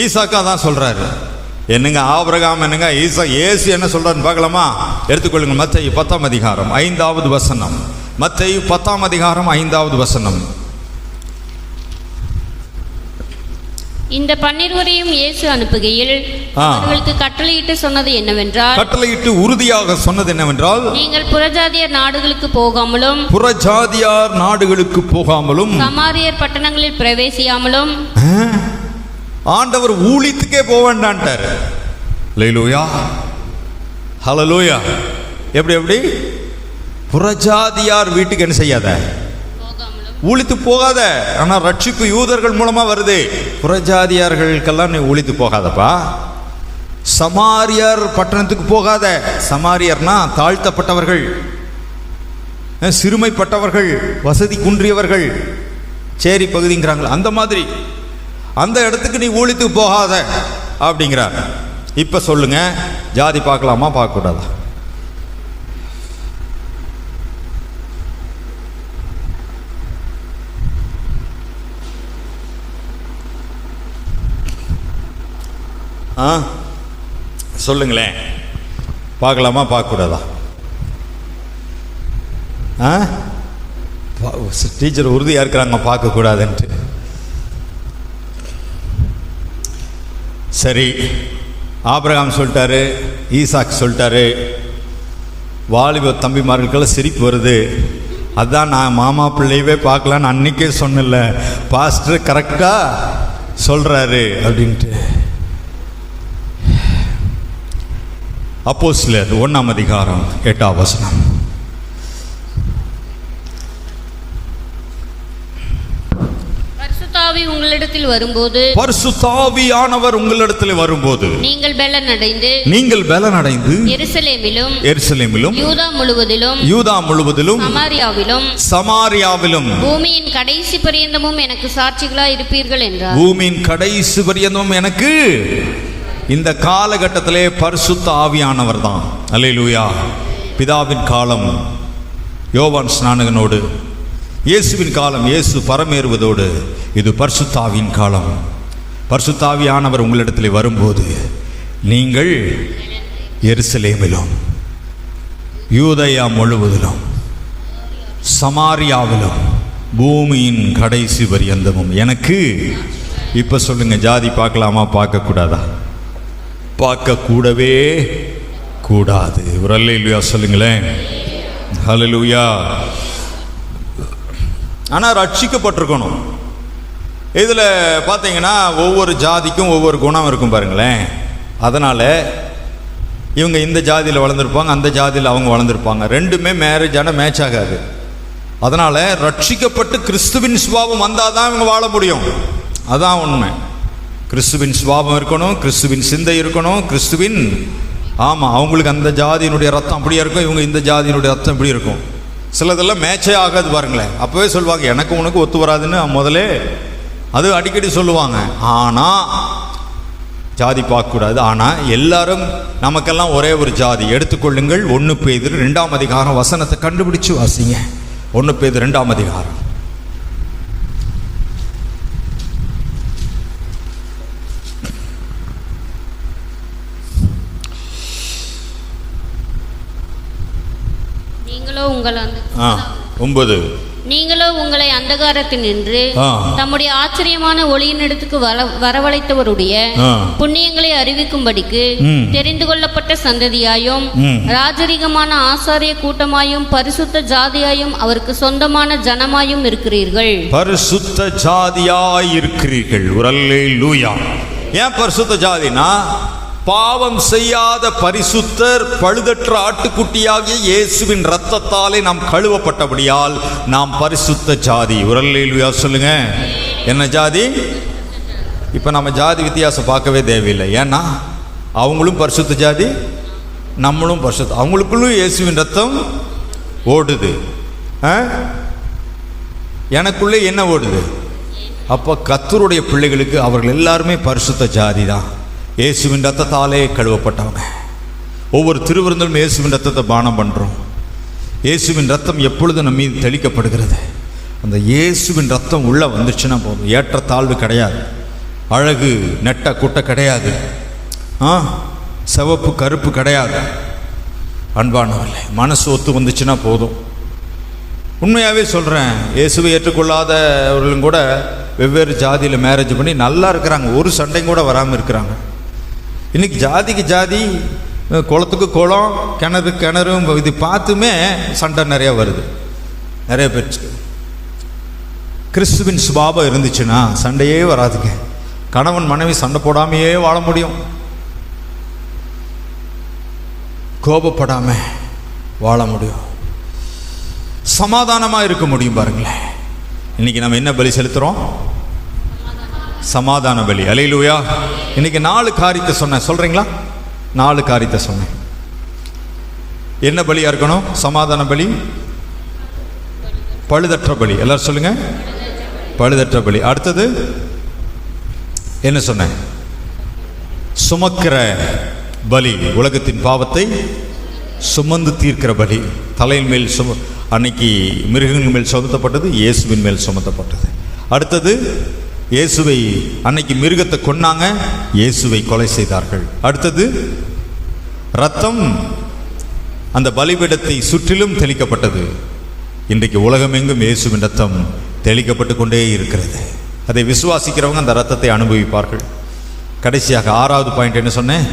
[SPEAKER 1] ஈசாக்கா தான் சொல்கிறாரு. என்னங்க ஆபிரகாம், என்னங்க இயேசு என்ன சொல்கிறாருன்னு பார்க்கலாமா? எடுத்துக்கொள்ளுங்க. மத்தேயு 10ஆம் அதிகாரம் 5வது வசனம். மத்தேயு 10ஆம் அதிகாரம் 5வது வசனம்.
[SPEAKER 2] இந்த 12 இயேசு அனுப்புகையில் அவர்களுக்கு கட்டளையிட்டு சொன்னது என்னவென்றால்,
[SPEAKER 1] கட்டளையிட்டு உறுதியாக சொன்னது என்னவென்றால்,
[SPEAKER 2] நீங்கள் புறஜாதியார் நாடுகளுக்கு போகாமலும் சமாரியர் பட்டணங்களில் பிரவேசியாமலும்.
[SPEAKER 1] ஆண்டவர் ஊழியத்துக்கே போக வேண்டான்ட்டார். அல்லேலூயா, ஹல்லேலூயா. எப்படி புறஜாதியார் வீட்டுக்கு என்ன செய்யாத, ஊழித்து போகாத. ஆனால் ரட்சிப்பு யூதர்கள் மூலமாக வருது, புறஜாதியார்களுக்கெல்லாம் நீ ஊழித்து போகாதப்பா. சமாரியர் பட்டணத்துக்கு போகாத. சமாரியர்னா தாழ்த்தப்பட்டவர்கள், சிறுமைப்பட்டவர்கள், வசதி குன்றியவர்கள், சேரி பகுதிங்கிறாங்களா அந்த மாதிரி. அந்த இடத்துக்கு நீ ஊழியத்துக்கு போகாத அப்படிங்கிறார். இப்போ சொல்லுங்க, ஜாதி பார்க்கலாமா பார்க்கக்கூடாதா? சொல்லுங்களேன், பார்க்கலாமா பார்க்கக்கூடாதா? டீச்சர் உறுதியாக இருக்கிறாங்க பார்க்கக்கூடாதுன்ட்டு. சரி, ஆபிரகாம் சொல்லிட்டாரு, ஈசாக் சொல்லிட்டாரு, வாலிப தம்பிமார்களுக்கெல்லாம் சிரிப்பு வருது. அதான் நான் மாமா பிள்ளையவே பார்க்கலான்னு அன்னைக்கே சொன்னல, பாஸ்டர் கரெக்டாக சொல்கிறாரு அப்படின்ட்டு. அப்போஸ்தலர் 1ஆம் அதிகாரம் 8ஆம் வசனம்.
[SPEAKER 2] பரிசுத்தாவி உங்களிடத்தில் வரும்போது,
[SPEAKER 1] பரிசுத்தாவியானவர் உங்களிடத்தில் வரும்போது
[SPEAKER 2] நீங்கள் பலனடைந்து
[SPEAKER 1] எருசலேமிலும் யூதா முழுவதிலும் சமாரியாவிலும்
[SPEAKER 2] பூமியின் கடைசி பரியந்தமும் எனக்கு சாட்சிகளாய் இருப்பீர்கள் என்றார்.
[SPEAKER 1] பூமியின் கடைசி பரியந்தமும் எனக்கு. இந்த காலகட்டத்திலே பரிசுத்த ஆவியானவர் தான். அல்லேலூயா. பிதாவின் காலம் யோவான் ஸ்நானகனோடு, இயேசுவின் காலம் இயேசு பரமேறுவதோடு, இது பரிசுத்த ஆவியின் காலம். பரிசுத்த ஆவியானவர் உங்களிடத்தில் வரும்போது நீங்கள் எருசலேமிலும் யூதேயா முழுவதிலும் சமாரியாவிலும் பூமியின் கடைசி பரியந்தமும் எனக்கு. இப்போ சொல்லுங்க, ஜாதி பார்க்கலாமா பார்க்கக்கூடாதா? பார்க்கக்கூடவே கூடாது. ஒரு அல்லேலூயா சொல்லுங்களேன். ஹல்லேலூயா. ஆனால் ரட்சிக்கப்பட்டிருக்கணும். இதில் பார்த்தீங்கன்னா ஒவ்வொரு ஜாதிக்கும் ஒவ்வொரு குணம் இருக்கும் பாருங்களேன். அதனால் இவங்க இந்த ஜாதியில் வளர்ந்துருப்பாங்க, அந்த ஜாதியில் அவங்க வளர்ந்துருப்பாங்க. ரெண்டுமே மேரேஜான மேட்ச் ஆகாது. அதனால் ரட்சிக்கப்பட்டு கிறிஸ்துவின் சுபாவம் வந்தால் தான் இவங்க வாழ முடியும். அதான் உண்மை. கிறிஸ்துவின் சுபாவம் இருக்கணும், கிறிஸ்துவின் சிந்தை இருக்கணும், கிறிஸ்துவின் அவங்களுக்கு அந்த ஜாதியினுடைய ரத்தம் அப்படியே இருக்கும், இவங்க இந்த ஜாதியினுடைய ரத்தம் இப்படி இருக்கும். சிலதெல்லாம் மேட்சே ஆகாது பாருங்களேன். அப்போவே சொல்லுவாங்க, எனக்கு உனக்கு ஒத்து வராதுன்னு முதலே அது அடிக்கடி சொல்லுவாங்க. ஆனால் ஜாதி பார்க்கக்கூடாது. ஆனால் எல்லாரும் நமக்கெல்லாம் ஒரே ஒரு ஜாதி. எடுத்துக்கொள்ளுங்கள் 1 பேதுரு 2ஆம் அதிகாரம் வசனத்தை கண்டுபிடிச்சு வாசிங்க. 1 பேதுரு 2ஆம் அதிகாரம்.
[SPEAKER 2] நீங்களோ உங்களை அந்தகாரத்தினின்று தம்முடைய ஆச்சரியமான ஒளியினிடத்துக்கு வரவழைத்தவருடைய புண்ணியங்களை அறிவிக்கும்படிக்கு தெரிந்து கொள்ளப்பட்ட சந்ததியாயும் ராஜரீகமான ஆசாரிய கூட்டமாயும் பரிசுத்த ஜாதியாயும் அவருக்கு சொந்தமான ஜனமாயும் இருக்கிறீர்கள்.
[SPEAKER 1] பரிசுத்த ஜாதியாய் இருக்கிறீர்கள். அல்லேலூயா. ஏன் பரிசுத்த ஜாதினா, பாவம் செய்யாத பரிசுத்தர் பழுதற்ற ஆட்டுக்குட்டியாகிய இயேசுவின் இரத்தத்தாலே நாம் கழுவப்பட்டபடியால் நாம் பரிசுத்த ஜாதி. அல்லேலூயா சொல்லுங்க. என்ன ஜாதி? இப்போ நம்ம ஜாதி வித்தியாசம் பார்க்கவே தேவையில்லை. ஏன்னா அவங்களும் பரிசுத்த ஜாதி, நம்மளும் பரிசுத்த. அவங்களுக்குள்ளும் இயேசுவின் ரத்தம் ஓடுது, எனக்குள்ளே என்ன ஓடுது? அப்போ கர்த்தருடைய பிள்ளைகளுக்கு அவர்கள் எல்லாருமே பரிசுத்த ஜாதி தான். இயேசுவின் ரத்தத்தாலே கழுவப்பட்டவங்க. ஒவ்வொரு திருவிருந்திலும் இயேசுவின் ரத்தத்தை பானம் பண்ணுறோம். இயேசுவின் ரத்தம் எப்பொழுது நம்ம மீது தெளிக்கப்படுகிறது. அந்த இயேசுவின் ரத்தம் உள்ளே வந்துச்சுன்னா போதும். ஏற்றத்தாழ்வு கிடையாது, அழகு நெட்ட குட்டை கிடையாது, சிவப்பு கருப்பு கிடையாது. அன்பானவர்களே, மனசு ஒத்து வந்துச்சுன்னா போதும். உண்மையாகவே சொல்கிறேன், இயேசுவை ஏற்றுக்கொள்ளாதவர்களும் கூட வெவ்வேறு ஜாதியில் மேரேஜ் பண்ணி நல்லா இருக்கிறாங்க, ஒரு சண்டையும் கூட வராமல் இருக்கிறாங்க. இன்றைக்கி ஜாதிக்கு ஜாதி, குளத்துக்கு குளம், கிணறுக்கு கிணறும் இது பார்த்துமே சண்டை நிறையா வருது நிறைய பேருக்கு. கிறிஸ்துவின் சுபாவம் இருந்துச்சுன்னா சண்டையே வராதுங்க. கணவன் மனைவி சண்டை போடாமையே வாழ முடியும், கோபப்படாமல் வாழ முடியும், சமாதானமாக இருக்க முடியும். பாருங்களேன், இன்றைக்கி நம்ம என்ன பலி செலுத்துகிறோம்? சமாதான பலி. அல்லேலூயா. இன்னைக்கு 4 காரியத்தை சொன்னேன். சொல்றீங்களா? 4 காரியத்தை சொன்னேன். என்ன பலியா இருக்கணும்? சமாதான பலி, பழுதற்ற பலி. எல்லாரும் சொல்லுங்க, பழுதற்ற பலி. அடுத்தது என்ன சொன்னேன்? சுமக்கிற பலி, உலகத்தின் பாவத்தை சுமந்து தீர்க்கிற பலி. தலையின் மேல் அன்னைக்கு மிருகங்கள் மேல் சுமத்தப்பட்டது, இயேசுவின் மேல் சுமத்தப்பட்டது. அடுத்தது இயேசுவை, அன்னைக்கு மிருகத்தை கொன்னாங்க, இயேசுவை கொலை செய்தார்கள். அடுத்தது ரத்தம் அந்த பலிபீடத்தை சுற்றிலும் தெளிக்கப்பட்டது. இன்றைக்கு உலகமெங்கும் இயேசுவின் ரத்தம் தெளிக்கப்பட்டு கொண்டே இருக்கிறது. அதை விசுவாசிக்கிறவங்க அந்த ரத்தத்தை அனுபவிப்பார்கள். கடைசியாக 6வது பாயிண்ட் என்ன சொன்னேன்?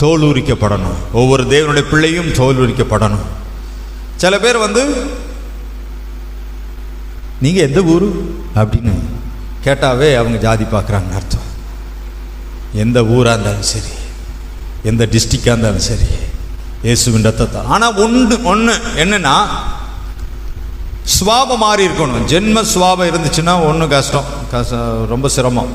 [SPEAKER 1] தோல் உரிக்கப்படணும். ஒவ்வொரு தேவனுடைய பிள்ளையும் தோல் உரிக்கப்படணும். சில பேர் நீங்க எந்த ஊரு அப்படின்னு கேட்டாவே அவங்க ஜாதி பார்க்குறாங்க அர்த்தம். எந்த ஊராக இருந்தாலும் சரி, எந்த டிஸ்ட்ரிக்டாக இருந்தாலும் சரி, இயேசுவின் ரத்தத்தை. ஆனால் ஒன்று என்னன்னா, சுவாபம் மாறி இருக்கணும். ஜென்ம சுவாபம் இருந்துச்சுன்னா ஒன்றும் கஷ்டம், ரொம்ப சிரமம்,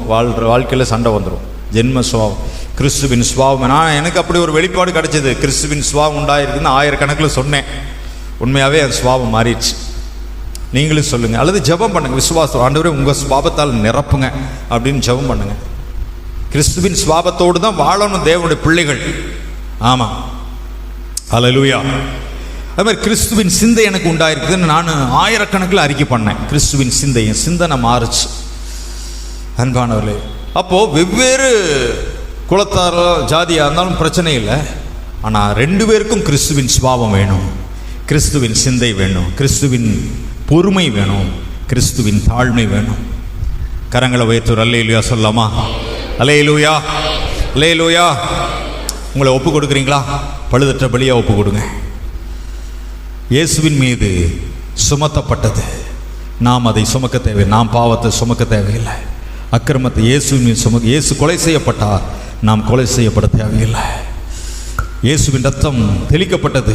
[SPEAKER 1] வாழ்க்கையில் சண்டை வந்துடும். ஜென்ம சுவாபம், கிறிஸ்துவின் சுவாபம். நான் எனக்கு அப்படி ஒரு வெளிப்பாடு கிடைச்சது. கிறிஸ்துவின் சுவாபம் உண்டாயிருக்குன்னு 1000கணக்கில் சொன்னேன். உண்மையாகவே அந்த சுவாபம் மாறிடுச்சு. நீங்களும் சொல்லுங்கள், அல்லது ஜெபம் பண்ணுங்கள். விசுவாசம், ஆண்டவரே உங்கள் சுவாபத்தால் நிரப்புங்க அப்படின்னு ஜெபம் பண்ணுங்கள். கிறிஸ்துவின் சுவாபத்தோடு தான் வாழணும் தேவனுடைய பிள்ளைகள். ஆமாம், ஹல்லேலூயா. அது மாதிரி கிறிஸ்துவின் சிந்தை எனக்கு உண்டாயிருக்குதுன்னு நான் 1000கணக்கில் அறிக்கை பண்ணேன். கிறிஸ்துவின் சிந்தை, என் சிந்தனை மாறுச்சு. அன்பானவர்களே, அப்போது வெவ்வேறு குலத்தார ஜாதியாக இருந்தாலும் பிரச்சனை இல்லை. ஆனால் 2 பேருக்கும் கிறிஸ்துவின் சுபாவம் வேணும், கிறிஸ்துவின் சிந்தை வேணும், கிறிஸ்துவின் பொறுமை வேணும், கிறிஸ்துவின் தாழ்மை வேணும். கரங்களை உயர்த்து அல்லேலூயா சொல்லலாமா? அல்லேலூயா, அல்லேலூயா. உங்களை ஒப்பு கொடுக்குறீங்களா? பழுதற்ற பலியாக ஒப்பு கொடுங்க. இயேசுவின் மீது சுமத்தப்பட்டது, நாம் அதை சுமக்க தேவை. நாம் பாவத்தை சுமக்க தேவையில்லை. அக்கிரமத்தை இயேசுவின் மீது இயேசு கொலை செய்யப்பட்டார், நாம் கொலை செய்யப்பட தேவையில்லை. இயேசுவின் ரத்தம் தெளிக்கப்பட்டது,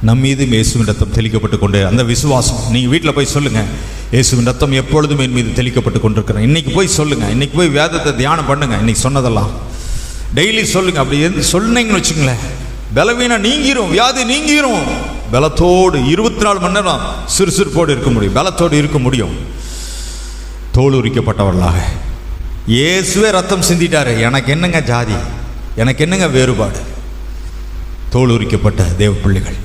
[SPEAKER 1] நம் மீதும் இயேசுவின் ரத்தம் தெளிக்கப்பட்டு கொண்டு. அந்த விசுவாசம் நீங்கள் வீட்டில் போய் சொல்லுங்கள், இயேசுவின் ரத்தம் எப்பொழுதும் என் மீது தெளிக்கப்பட்டு கொண்டிருக்கிறேன். இன்றைக்கி போய் சொல்லுங்கள், இன்றைக்கி போய் வேதத்தை தியானம் பண்ணுங்கள். இன்றைக்கி சொன்னதெல்லாம் டெய்லி சொல்லுங்கள். அப்படி சொன்னீங்கன்னு வச்சுங்களேன், பலவீனம் நீங்கிரும், வியாதி நீங்கிரும். பலத்தோடு 24 மணி நேரம் சுறுசுறுப்போடு இருக்க முடியும், பலத்தோடு இருக்க முடியும். தோல் உரிக்கப்பட்டவர்களாக இயேசுவே ரத்தம் சிந்திட்டாரு. எனக்கு என்னங்க ஜாதி, எனக்கு என்னங்க வேறுபாடு? தோல் உரிக்கப்பட்ட தேவ பிள்ளைகள்.